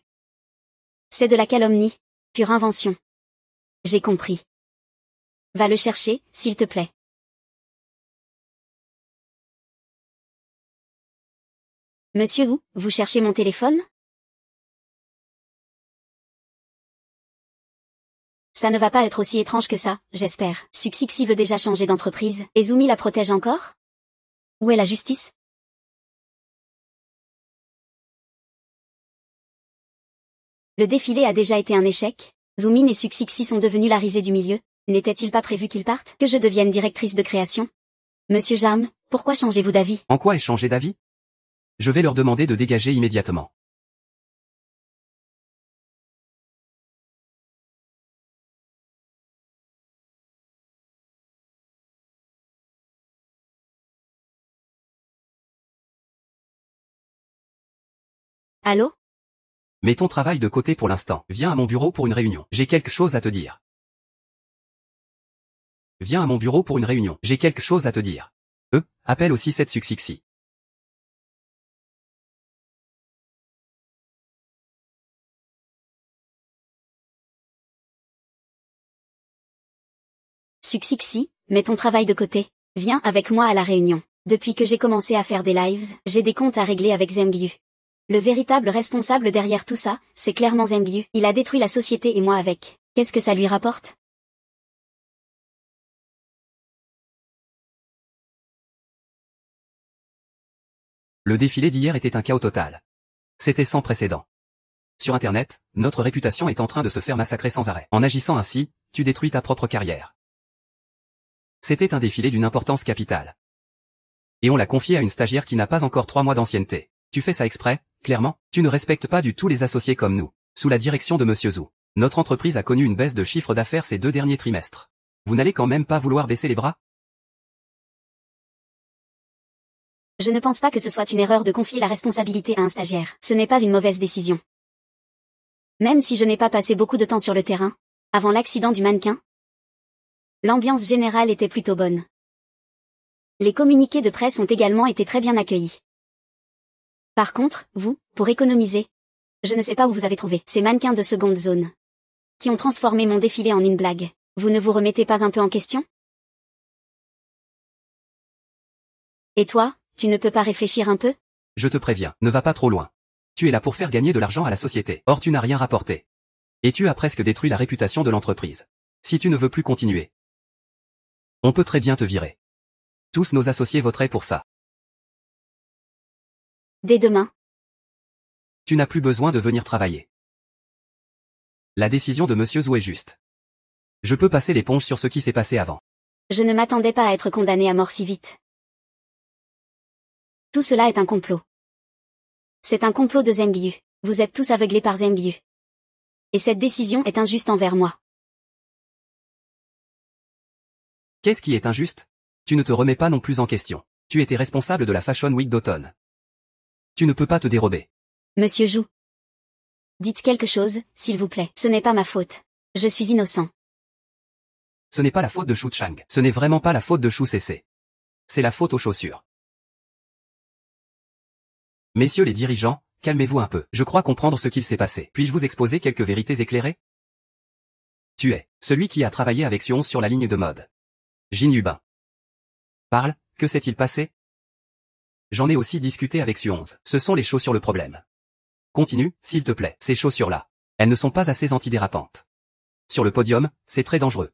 C'est de la calomnie, pure invention. J'ai compris. Va le chercher, s'il te plaît. Monsieur Wu, vous cherchez mon téléphone? Ça ne va pas être aussi étrange que ça, j'espère. Succixi veut déjà changer d'entreprise, et Zumi la protège encore? Où est la justice? Le défilé a déjà été un échec. Zoomin et Succixi sont devenus la risée du milieu. N'était-il pas prévu qu'ils partent? Que je devienne directrice de création? Monsieur Jarm, pourquoi changez-vous d'avis? En quoi ai-je changé d'avis? Je vais leur demander de dégager immédiatement. Allô? Mets ton travail de côté pour l'instant. Viens à mon bureau pour une réunion. J'ai quelque chose à te dire. Viens à mon bureau pour une réunion. J'ai quelque chose à te dire. Appelle aussi cette Succixi. Succixi, mets ton travail de côté. Viens avec moi à la réunion. Depuis que j'ai commencé à faire des lives, j'ai des comptes à régler avec Zheng Yu. Le véritable responsable derrière tout ça, c'est clairement Zheng Yu. Il a détruit la société et moi avec. Qu'est-ce que ça lui rapporte? Le défilé d'hier était un chaos total. C'était sans précédent. Sur Internet, notre réputation est en train de se faire massacrer sans arrêt. En agissant ainsi, tu détruis ta propre carrière. C'était un défilé d'une importance capitale. Et on l'a confié à une stagiaire qui n'a pas encore 3 mois d'ancienneté. Tu fais ça exprès, clairement? Tu ne respectes pas du tout les associés comme nous. Sous la direction de Monsieur Zhu, notre entreprise a connu une baisse de chiffre d'affaires ces 2 derniers trimestres. Vous n'allez quand même pas vouloir baisser les bras? Je ne pense pas que ce soit une erreur de confier la responsabilité à un stagiaire. Ce n'est pas une mauvaise décision. Même si je n'ai pas passé beaucoup de temps sur le terrain, avant l'accident du mannequin, l'ambiance générale était plutôt bonne. Les communiqués de presse ont également été très bien accueillis. Par contre, vous, pour économiser, je ne sais pas où vous avez trouvé ces mannequins de seconde zone, qui ont transformé mon défilé en une blague. Vous ne vous remettez pas un peu en question? Et toi, tu ne peux pas réfléchir un peu? Je te préviens, ne va pas trop loin. Tu es là pour faire gagner de l'argent à la société. Or tu n'as rien rapporté. Et tu as presque détruit la réputation de l'entreprise. Si tu ne veux plus continuer, on peut très bien te virer. Tous nos associés voteraient pour ça. Dès demain. Tu n'as plus besoin de venir travailler. La décision de Monsieur Zhou est juste. Je peux passer l'éponge sur ce qui s'est passé avant. Je ne m'attendais pas à être condamné à mort si vite. Tout cela est un complot. C'est un complot de Zheng Yu. Vous êtes tous aveuglés par Zheng Yu. Et cette décision est injuste envers moi. Qu'est-ce qui est injuste? Tu ne te remets pas non plus en question. Tu étais responsable de la Fashion Week d'automne. Tu ne peux pas te dérober. Monsieur Zhou. Dites quelque chose, s'il vous plaît. Ce n'est pas ma faute. Je suis innocent. Ce n'est pas la faute de Shu Chang. Ce n'est vraiment pas la faute de Shu Cc. C'est la faute aux chaussures. Messieurs les dirigeants, calmez-vous un peu. Je crois comprendre ce qu'il s'est passé. Puis-je vous exposer quelques vérités éclairées? Tu es celui qui a travaillé avec Sion sur la ligne de mode. Jin Yubin. Parle, que s'est-il passé? J'en ai aussi discuté avec Suonze. Ce sont les chaussures le problème. Continue, s'il te plaît. Ces chaussures-là, elles ne sont pas assez antidérapantes. Sur le podium, c'est très dangereux.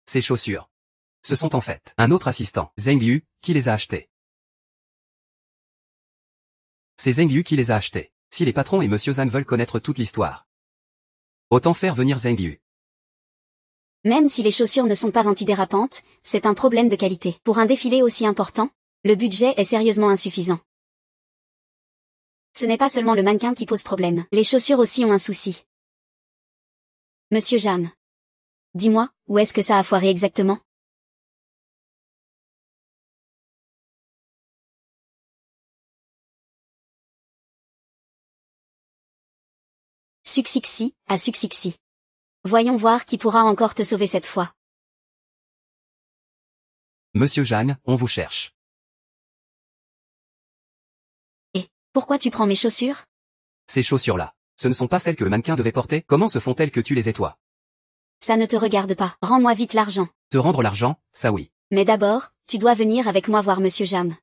Ces chaussures, ce sont en fait un autre assistant, Zheng Yu, qui les a achetées. C'est Zheng Yu qui les a achetées. Si les patrons et Monsieur Zhang veulent connaître toute l'histoire, autant faire venir Zheng Yu. Même si les chaussures ne sont pas antidérapantes, c'est un problème de qualité. Pour un défilé aussi important, le budget est sérieusement insuffisant. Ce n'est pas seulement le mannequin qui pose problème. Les chaussures aussi ont un souci. Monsieur Jam. Dis-moi, où est-ce que ça a foiré exactement? Succixi, à Succixi. Voyons voir qui pourra encore te sauver cette fois. Monsieur Zhang, on vous cherche. Et, pourquoi tu prends mes chaussures? Ces chaussures-là, ce ne sont pas celles que le mannequin devait porter. Comment se font-elles que tu les aies toi? Ça ne te regarde pas. Rends-moi vite l'argent. Te rendre l'argent, ça oui. Mais d'abord, tu dois venir avec moi voir Monsieur Jam.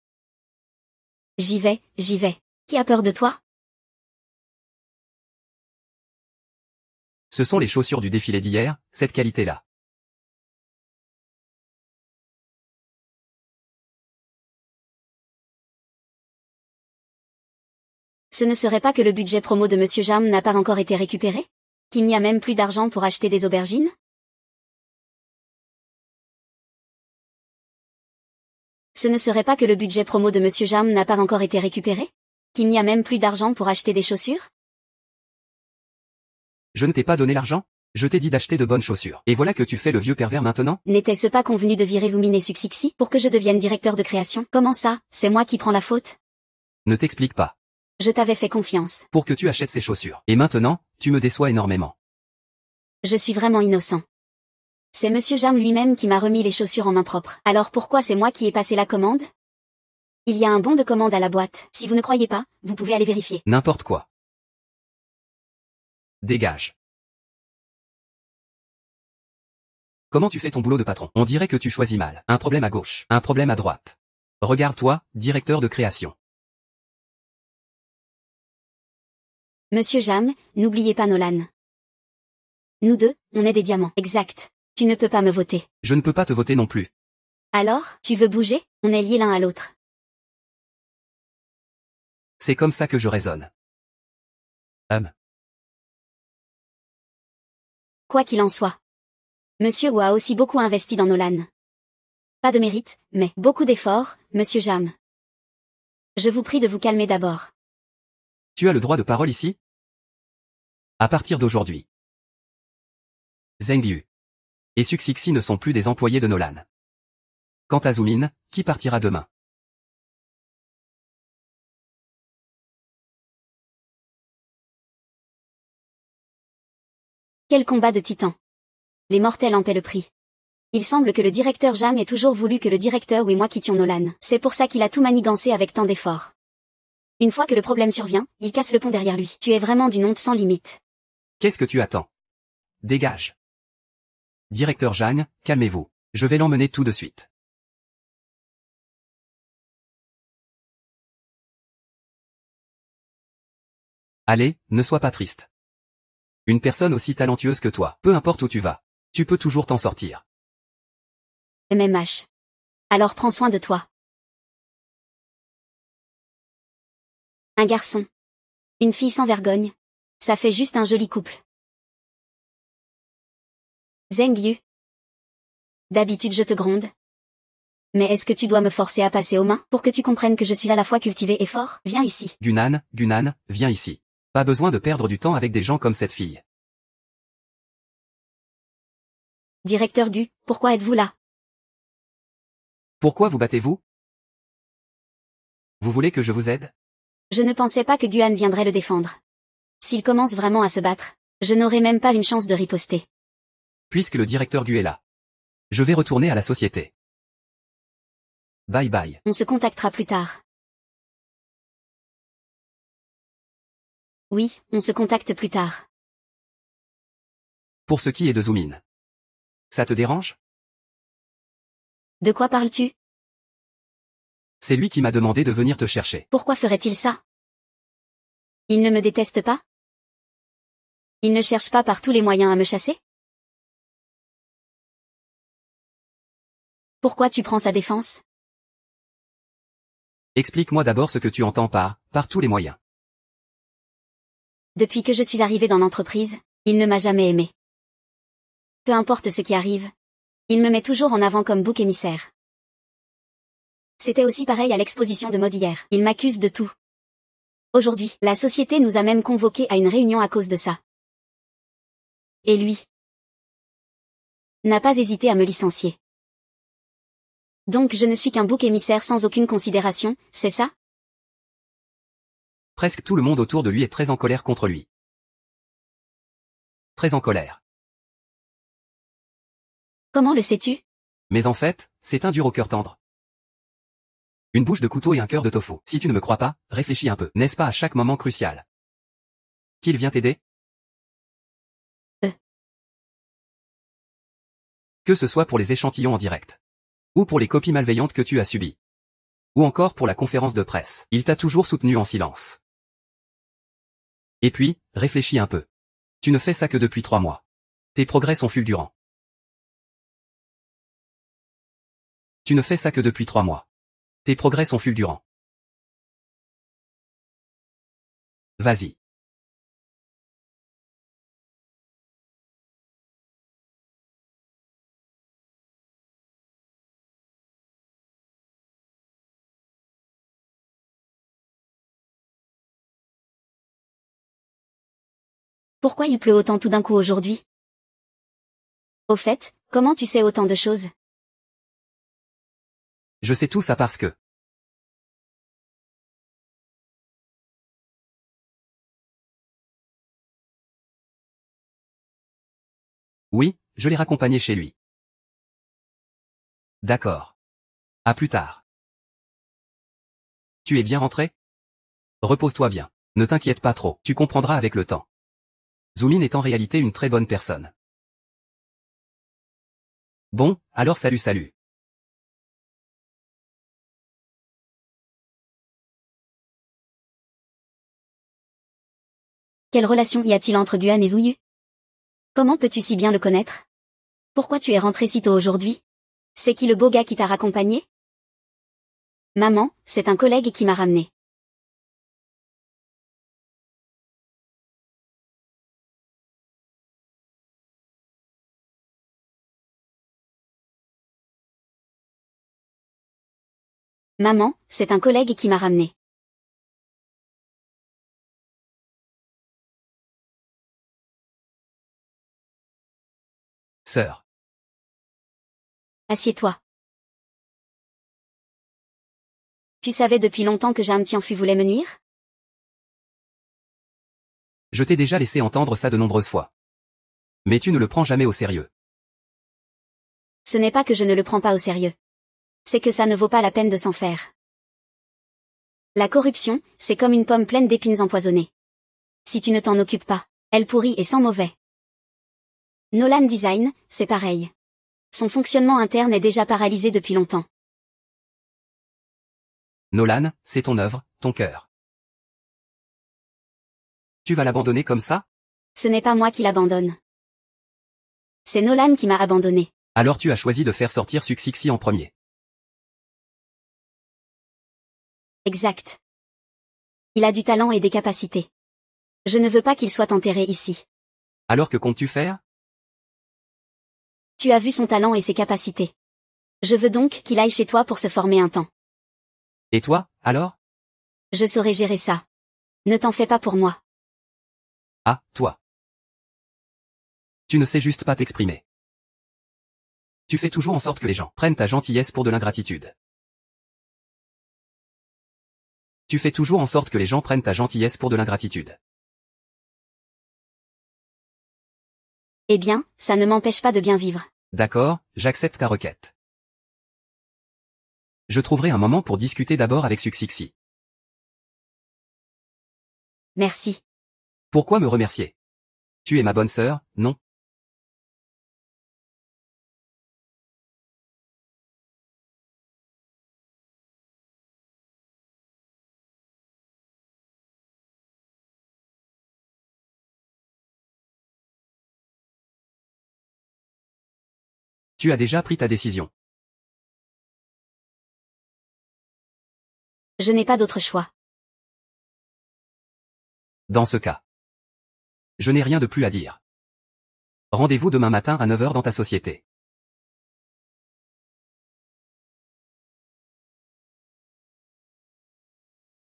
J'y vais, j'y vais. Qui a peur de toi? Ce sont les chaussures du défilé d'hier, cette qualité-là. Ce ne serait pas que le budget promo de Monsieur Jam n'a pas encore été récupéré? Qu'il n'y a même plus d'argent pour acheter des aubergines? Ce ne serait pas que le budget promo de Monsieur Jam n'a pas encore été récupéré? Qu'il n'y a même plus d'argent pour acheter des chaussures? Je ne t'ai pas donné l'argent? Je t'ai dit d'acheter de bonnes chaussures. Et voilà que tu fais le vieux pervers maintenant? N'était-ce pas convenu de virer Zoomin et Succixi pour que je devienne directeur de création? Comment ça, c'est moi qui prends la faute? Ne t'explique pas. Je t'avais fait confiance. Pour que tu achètes ces chaussures. Et maintenant, tu me déçois énormément. Je suis vraiment innocent. C'est Monsieur Jam lui-même qui m'a remis les chaussures en main propre. Alors pourquoi c'est moi qui ai passé la commande? Il y a un bon de commande à la boîte. Si vous ne croyez pas, vous pouvez aller vérifier. N'importe quoi. Dégage. Comment tu fais ton boulot de patron? On dirait que tu choisis mal. Un problème à gauche, un problème à droite. Regarde-toi, directeur de création. Monsieur Jam, n'oubliez pas Nolan. Nous deux, on est des diamants. Exact. Tu ne peux pas me voter. Je ne peux pas te voter non plus. Alors, tu veux bouger? On est liés l'un à l'autre. C'est comme ça que je raisonne. Quoi qu'il en soit. Monsieur Wu a aussi beaucoup investi dans Nolan. Pas de mérite, mais beaucoup d'efforts, Monsieur Jam. Je vous prie de vous calmer d'abord. Tu as le droit de parole ici? À partir d'aujourd'hui, Zheng Yu et Succixi ne sont plus des employés de Nolan. Quant à Zoomin, qui partira demain? Quel combat de titans. Les mortels en paient le prix. Il semble que le directeur Jam ait toujours voulu que le directeur ou moi quittions Nolan. C'est pour ça qu'il a tout manigancé avec tant d'efforts. Une fois que le problème survient, il casse le pont derrière lui. Tu es vraiment d'une honte sans limite. Qu'est-ce que tu attends? Dégage. Directeur Jeanne, calmez-vous. Je vais l'emmener tout de suite. Allez, ne sois pas triste. Une personne aussi talentueuse que toi, peu importe où tu vas, tu peux toujours t'en sortir. MMH. Alors prends soin de toi. Un garçon. Une fille sans vergogne. Ça fait juste un joli couple. Zheng Yu. D'habitude je te gronde. Mais est-ce que tu dois me forcer à passer aux mains pour que tu comprennes que je suis à la fois cultivé et fort? Viens ici. Gunan, viens ici. Pas besoin de perdre du temps avec des gens comme cette fille. Directeur Gu, pourquoi êtes-vous là? Pourquoi vous battez-vous? Vous voulez que je vous aide? Je ne pensais pas que Guan viendrait le défendre. S'il commence vraiment à se battre, je n'aurai même pas une chance de riposter. Puisque le directeur Gu est là. Je vais retourner à la société. Bye bye. On se contactera plus tard. Oui, on se contacte plus tard. Pour ce qui est de Zoomin. Ça te dérange? De quoi parles-tu? C'est lui qui m'a demandé de venir te chercher. Pourquoi ferait-il ça? Il ne me déteste pas? Il ne cherche pas par tous les moyens à me chasser? Pourquoi tu prends sa défense? Explique-moi d'abord ce que tu entends par tous les moyens. Depuis que je suis arrivé dans l'entreprise, il ne m'a jamais aimé. Peu importe ce qui arrive, il me met toujours en avant comme bouc émissaire. C'était aussi pareil à l'exposition de mode hier. Il m'accuse de tout. Aujourd'hui, la société nous a même convoqués à une réunion à cause de ça. Et lui n'a pas hésité à me licencier. Donc je ne suis qu'un bouc émissaire sans aucune considération, c'est ça? Presque tout le monde autour de lui est très en colère contre lui. Très en colère. Comment le sais-tu? Mais en fait, c'est un dur au cœur tendre. Une bouche de couteau et un cœur de tofu. Si tu ne me crois pas, réfléchis un peu. N'est-ce pas à chaque moment crucial qu'il vient t'aider? Que ce soit pour les échantillons en direct. Ou pour les copies malveillantes que tu as subies. Ou encore pour la conférence de presse. Il t'a toujours soutenu en silence. Et puis, réfléchis un peu. Tu ne fais ça que depuis 3 mois. Tes progrès sont fulgurants. Tu ne fais ça que depuis 3 mois. Tes progrès sont fulgurants. Vas-y. Pourquoi il pleut autant tout d'un coup aujourd'hui? Au fait, comment tu sais autant de choses? Je sais tout ça parce que... Oui, je l'ai raccompagné chez lui. D'accord. À plus tard. Tu es bien rentré? Repose-toi bien. Ne t'inquiète pas trop, tu comprendras avec le temps. Zoomin est en réalité une très bonne personne. Bon, alors salut. Quelle relation y a-t-il entre Guan et Zouyu? Comment peux-tu si bien le connaître? Pourquoi tu es rentré si tôt aujourd'hui? C'est qui le beau gars qui t'a raccompagné? Maman, c'est un collègue qui m'a ramené. Maman, c'est un collègue qui m'a ramené. Sœur. Assieds-toi. Tu savais depuis longtemps que Jam Tianfu voulait me nuire? Je t'ai déjà laissé entendre ça de nombreuses fois. Mais tu ne le prends jamais au sérieux. Ce n'est pas que je ne le prends pas au sérieux. C'est que ça ne vaut pas la peine de s'en faire. La corruption, c'est comme une pomme pleine d'épines empoisonnées. Si tu ne t'en occupes pas, elle pourrit et sent mauvais. Nolan Design, c'est pareil. Son fonctionnement interne est déjà paralysé depuis longtemps. Nolan, c'est ton œuvre, ton cœur. Tu vas l'abandonner comme ça? Ce n'est pas moi qui l'abandonne. C'est Nolan qui m'a abandonné. Alors tu as choisi de faire sortir Suxixi en premier. Exact. Il a du talent et des capacités. Je ne veux pas qu'il soit enterré ici. Alors que comptes-tu faire? Tu as vu son talent et ses capacités. Je veux donc qu'il aille chez toi pour se former un temps. Et toi, alors? Je saurai gérer ça. Ne t'en fais pas pour moi. Ah, toi. Tu ne sais juste pas t'exprimer. Tu fais toujours en sorte que les gens prennent ta gentillesse pour de l'ingratitude. Tu fais toujours en sorte que les gens prennent ta gentillesse pour de l'ingratitude. Eh bien, ça ne m'empêche pas de bien vivre. D'accord, j'accepte ta requête. Je trouverai un moment pour discuter d'abord avec Suxixi. Merci. Pourquoi me remercier? Tu es ma bonne sœur, non? Tu as déjà pris ta décision. Je n'ai pas d'autre choix. Dans ce cas, je n'ai rien de plus à dire. Rendez-vous demain matin à 9 h dans ta société.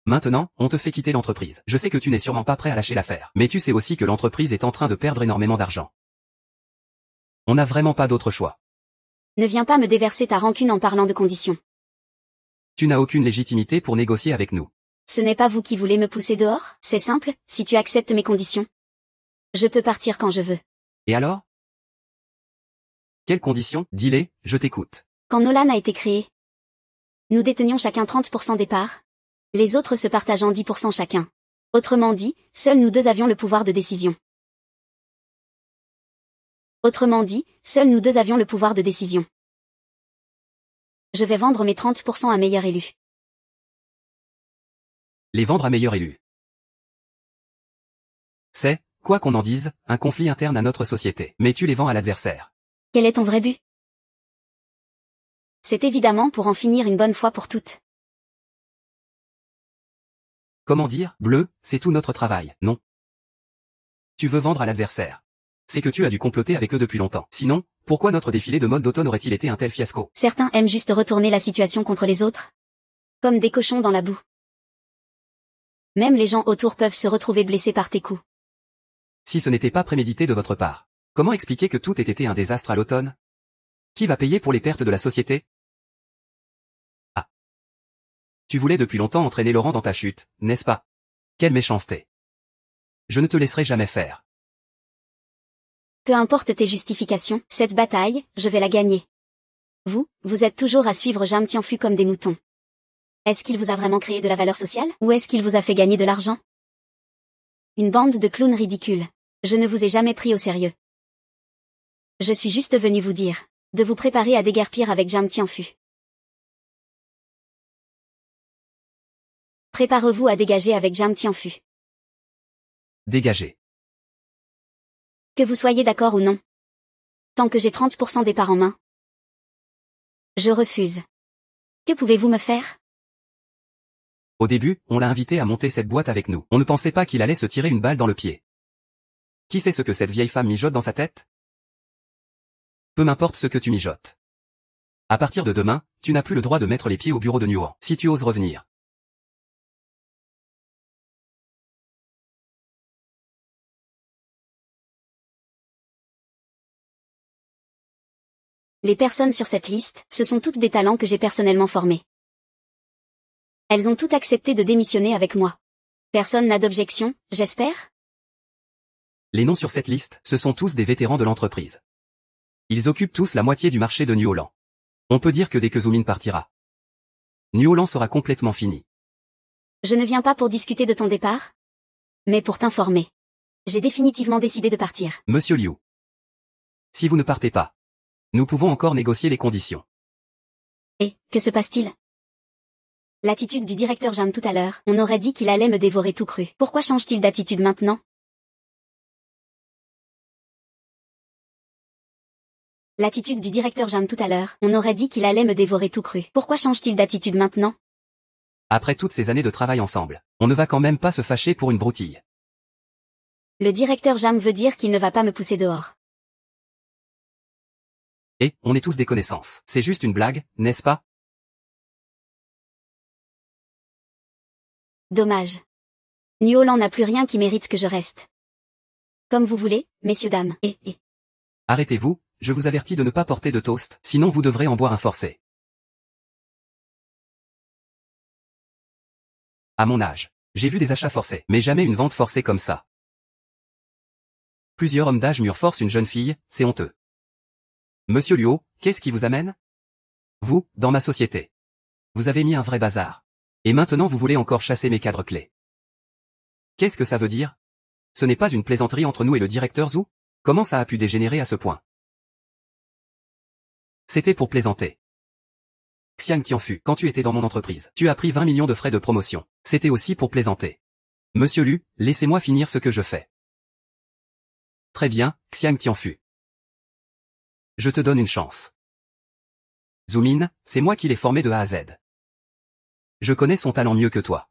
Maintenant, on te fait quitter l'entreprise. Je sais que tu n'es sûrement pas prêt à lâcher l'affaire, mais tu sais aussi que l'entreprise est en train de perdre énormément d'argent. On n'a vraiment pas d'autre choix. Ne viens pas me déverser ta rancune en parlant de conditions. Tu n'as aucune légitimité pour négocier avec nous. Ce n'est pas vous qui voulez me pousser dehors, c'est simple, si tu acceptes mes conditions. Je peux partir quand je veux. Et alors? Quelles conditions? Dis-les, je t'écoute. Quand Nolan a été créé, nous détenions chacun 30% des parts, les autres se partageant 10% chacun. Autrement dit, seuls nous deux avions le pouvoir de décision. Je vais vendre mes 30% à meilleur élu. Les vendre à meilleur élu. C'est, quoi qu'on en dise, un conflit interne à notre société. Mais tu les vends à l'adversaire. Quel est ton vrai but? C'est évidemment pour en finir une bonne fois pour toutes. Comment dire? Bleu, c'est tout notre travail, non? Tu veux vendre à l'adversaire. C'est que tu as dû comploter avec eux depuis longtemps. Sinon, pourquoi notre défilé de mode d'automne aurait-il été un tel fiasco? Certains aiment juste retourner la situation contre les autres. Comme des cochons dans la boue. Même les gens autour peuvent se retrouver blessés par tes coups. Si ce n'était pas prémédité de votre part, comment expliquer que tout ait été un désastre à l'automne? Qui va payer pour les pertes de la société? Ah. Tu voulais depuis longtemps entraîner Laurent dans ta chute, n'est-ce pas? Quelle méchanceté. Je ne te laisserai jamais faire. Peu importe tes justifications, cette bataille, je vais la gagner. Vous êtes toujours à suivre Jam Tianfu comme des moutons. Est-ce qu'il vous a vraiment créé de la valeur sociale, ou est-ce qu'il vous a fait gagner de l'argent? Une bande de clowns ridicules. Je ne vous ai jamais pris au sérieux. Je suis juste venu vous dire, de vous préparer à déguerpir avec Jam Tianfu. Préparez-vous à dégager avec Jam Tianfu. Dégagez. Que vous soyez d'accord ou non. Tant que j'ai 30% des parts en main. Je refuse. Que pouvez-vous me faire? Au début, on l'a invité à monter cette boîte avec nous. On ne pensait pas qu'il allait se tirer une balle dans le pied. Qui sait ce que cette vieille femme mijote dans sa tête? Peu m'importe ce que tu mijotes. À partir de demain, tu n'as plus le droit de mettre les pieds au bureau de Nuan, si tu oses revenir. Les personnes sur cette liste, ce sont toutes des talents que j'ai personnellement formés. Elles ont toutes accepté de démissionner avec moi. Personne n'a d'objection, j'espère? Les noms sur cette liste, ce sont tous des vétérans de l'entreprise. Ils occupent tous la moitié du marché de New Holland. On peut dire que dès que Zoomin partira, New Holland sera complètement fini. Je ne viens pas pour discuter de ton départ, mais pour t'informer. J'ai définitivement décidé de partir. Monsieur Liu. Si vous ne partez pas, nous pouvons encore négocier les conditions. Et, que se passe-t-il? L'attitude du directeur Jam tout à l'heure, on aurait dit qu'il allait me dévorer tout cru. Pourquoi change-t-il d'attitude maintenant? L'attitude du directeur Jam tout à l'heure, on aurait dit qu'il allait me dévorer tout cru. Pourquoi change-t-il d'attitude maintenant? Après toutes ces années de travail ensemble, on ne va quand même pas se fâcher pour une broutille. Le directeur Jam veut dire qu'il ne va pas me pousser dehors. Et, on est tous des connaissances. C'est juste une blague, n'est-ce pas? Dommage. New Holland n'a plus rien qui mérite que je reste. Comme vous voulez, messieurs dames, et... Arrêtez-vous, je vous avertis de ne pas porter de toast, sinon vous devrez en boire un forcé. À mon âge, j'ai vu des achats forcés, mais jamais une vente forcée comme ça. Plusieurs hommes d'âge mûr forcent une jeune fille, c'est honteux. Monsieur Luo, qu'est-ce qui vous amène? Vous, dans ma société. Vous avez mis un vrai bazar. Et maintenant vous voulez encore chasser mes cadres clés. Qu'est-ce que ça veut dire? Ce n'est pas une plaisanterie entre nous et le directeur Zhu? Comment ça a pu dégénérer à ce point? C'était pour plaisanter. Xiang Tianfu, quand tu étais dans mon entreprise, tu as pris 20 millions de frais de promotion. C'était aussi pour plaisanter. Monsieur Lu, laissez-moi finir ce que je fais. Très bien, Xiang Tianfu. Je te donne une chance. Zhu Min, c'est moi qui l'ai formé de A à Z. Je connais son talent mieux que toi.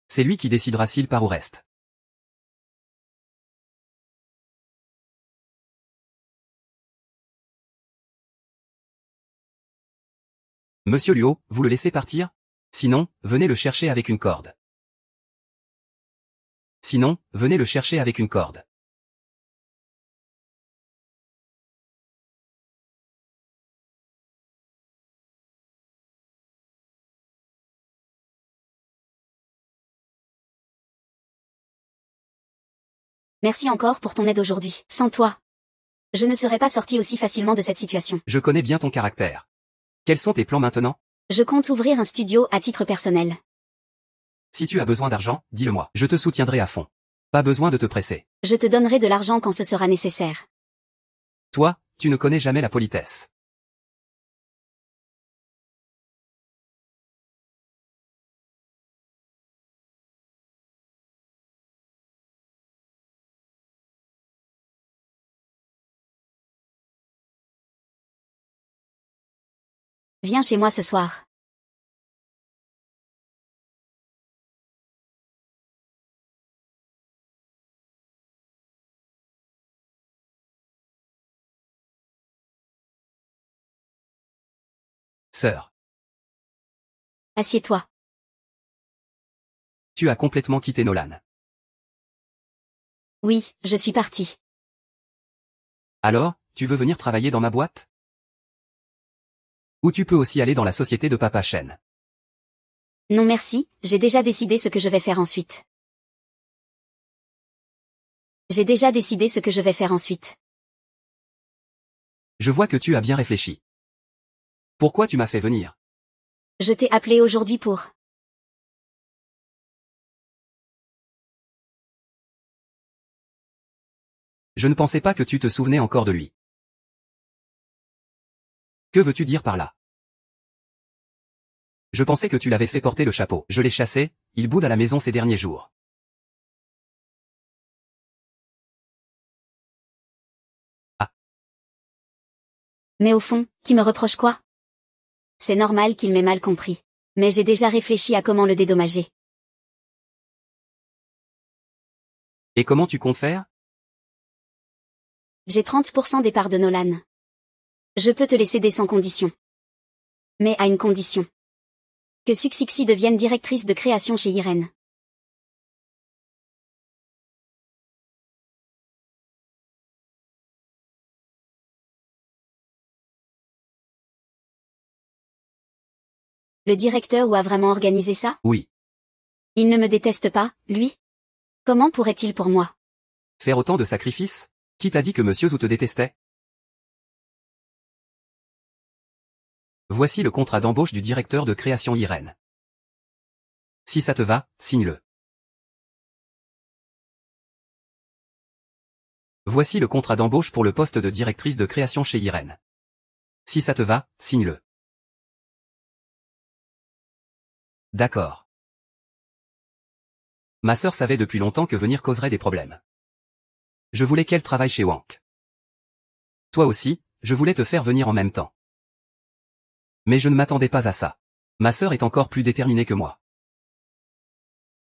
C'est lui qui décidera s'il part ou reste. Monsieur Luo, vous le laissez partir? Sinon, venez le chercher avec une corde. Sinon, venez le chercher avec une corde. Merci encore pour ton aide aujourd'hui. Sans toi, je ne serais pas sorti aussi facilement de cette situation. Je connais bien ton caractère. Quels sont tes plans maintenant? Je compte ouvrir un studio à titre personnel. Si tu as besoin d'argent, dis-le-moi. Je te soutiendrai à fond. Pas besoin de te presser. Je te donnerai de l'argent quand ce sera nécessaire. Toi, tu ne connais jamais la politesse. Viens chez moi ce soir. Sœur, Assieds-toi. tu as complètement quitté Nolan. Oui, je suis parti. Alors, tu veux venir travailler dans ma boîte? Ou tu peux aussi aller dans la société de Papa Shen. Non merci, j'ai déjà décidé ce que je vais faire ensuite. J'ai déjà décidé ce que je vais faire ensuite. Je vois que tu as bien réfléchi. Pourquoi tu m'as fait venir? Je t'ai appelé aujourd'hui pour... Je ne pensais pas que tu te souvenais encore de lui. Que veux-tu dire par là? Je pensais que tu l'avais fait porter le chapeau. Je l'ai chassé, il boude à la maison ces derniers jours. Ah, Mais au fond, qui me reproche quoi? C'est normal qu'il m'ait mal compris. Mais j'ai déjà réfléchi à comment le dédommager. et comment tu comptes faire? J'ai 30% des parts de Nolan. Je peux te les céder sans condition. Mais à une condition. Que Suxixi devienne directrice de création chez Irene. Le directeur ou a vraiment organisé ça? Oui. Il ne me déteste pas, lui? Comment pourrait-il pour moi? Faire autant de sacrifices? Qui t'a dit que Monsieur Zhu te détestait? Voici le contrat d'embauche du directeur de création Irene. Si ça te va, signe-le. Voici le contrat d'embauche pour le poste de directrice de création chez Irène. Si ça te va, signe-le. D'accord. Ma sœur savait depuis longtemps que venir causerait des problèmes. Je voulais qu'elle travaille chez Wank. Toi aussi, je voulais te faire venir en même temps. Mais je ne m'attendais pas à ça. Ma sœur est encore plus déterminée que moi.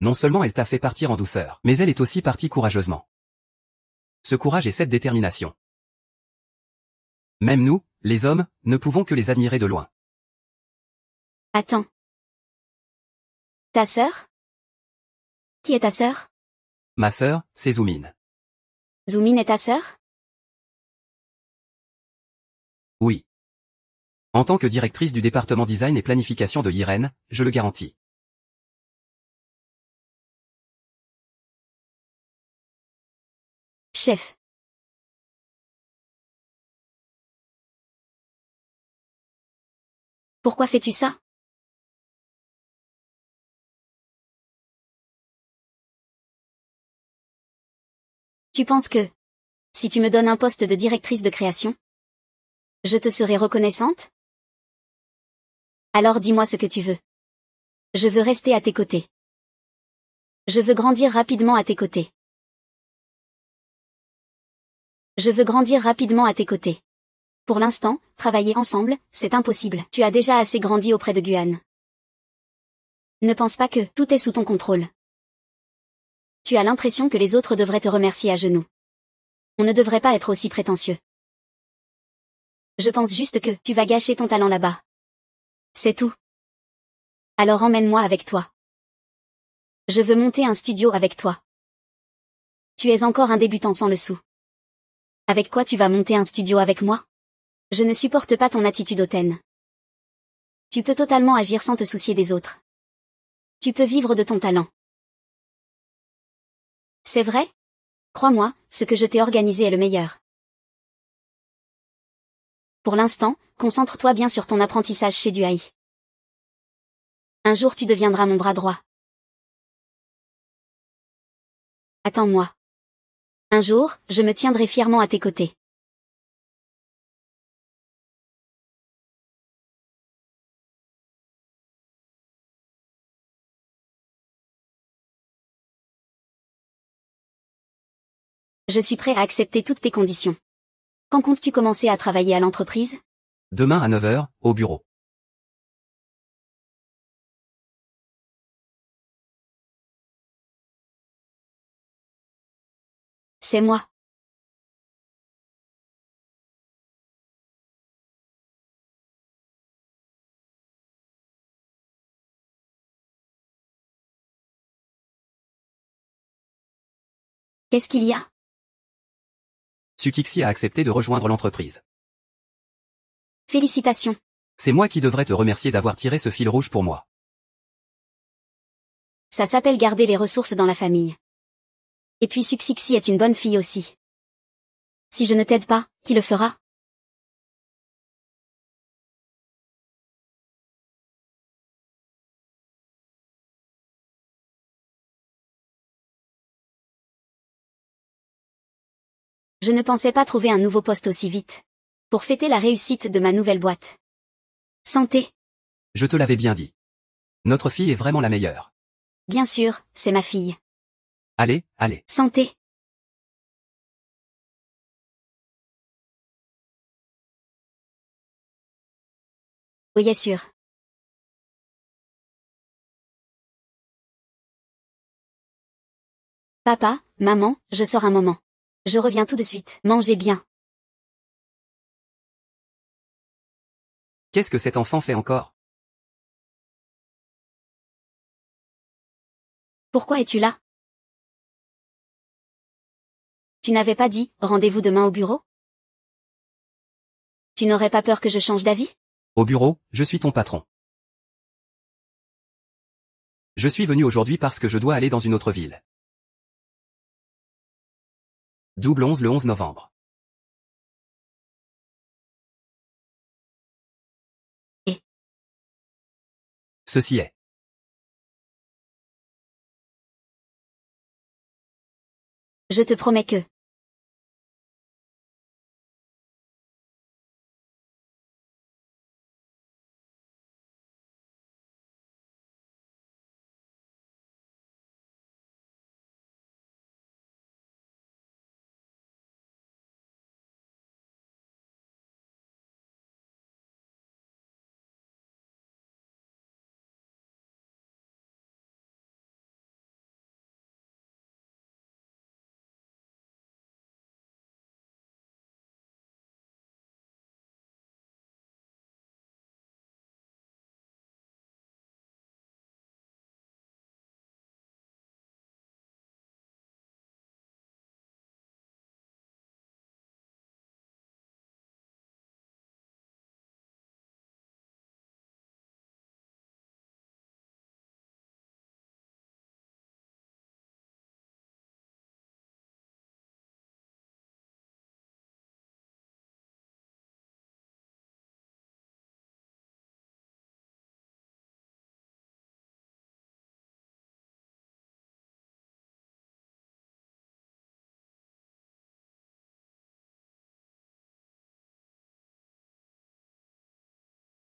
Non seulement elle t'a fait partir en douceur, mais elle est aussi partie courageusement. Ce courage et cette détermination. Même nous, les hommes, ne pouvons que les admirer de loin. Attends. Ta sœur? Qui est ta sœur? Ma sœur, c'est Zoumine. Zoumine est ta sœur? Oui. En tant que directrice du département design et planification de Irène, je le garantis. Chef. Pourquoi fais-tu ça? Tu penses que, si tu me donnes un poste de directrice de création, je te serai reconnaissante? Alors dis-moi ce que tu veux. Je veux rester à tes côtés. Je veux grandir rapidement à tes côtés. Je veux grandir rapidement à tes côtés. Pour l'instant, travailler ensemble, c'est impossible. Tu as déjà assez grandi auprès de Guan. Ne pense pas que tout est sous ton contrôle. Tu as l'impression que les autres devraient te remercier à genoux. On ne devrait pas être aussi prétentieux. Je pense juste que tu vas gâcher ton talent là-bas. C'est tout. Alors emmène-moi avec toi. Je veux monter un studio avec toi. Tu es encore un débutant sans le sou. Avec quoi tu vas monter un studio avec moi? Je ne supporte pas ton attitude hautaine. Tu peux totalement agir sans te soucier des autres. Tu peux vivre de ton talent. C'est vrai? Crois-moi, ce que je t'ai organisé est le meilleur. Pour l'instant, concentre-toi bien sur ton apprentissage chez Duhaï. Un jour tu deviendras mon bras droit. Attends-moi. Un jour, je me tiendrai fièrement à tes côtés. Je suis prêt à accepter toutes tes conditions. Quand comptes-tu commencer à travailler à l'entreprise? Demain à 9 h, au bureau. C'est moi. Qu'est-ce qu'il y a? Sukixi a accepté de rejoindre l'entreprise. Félicitations. C'est moi qui devrais te remercier d'avoir tiré ce fil rouge pour moi. Ça s'appelle garder les ressources dans la famille. Et puis Suxixi est une bonne fille aussi. Si je ne t'aide pas, qui le fera? Je ne pensais pas trouver un nouveau poste aussi vite. Pour fêter la réussite de ma nouvelle boîte. Santé. Je te l'avais bien dit. Notre fille est vraiment la meilleure. Bien sûr, c'est ma fille. Allez, allez. Santé. Oui, est sûr. Papa, maman, je sors un moment. Je reviens tout de suite. Mangez bien. Qu'est-ce que cet enfant fait encore? Pourquoi es-tu là? Tu n'avais pas dit, rendez-vous demain au bureau? Tu n'aurais pas peur que je change d'avis? Au bureau, je suis ton patron. Je suis venu aujourd'hui parce que je dois aller dans une autre ville. Double 11 le 11 novembre. Et Ceci est. Je te promets que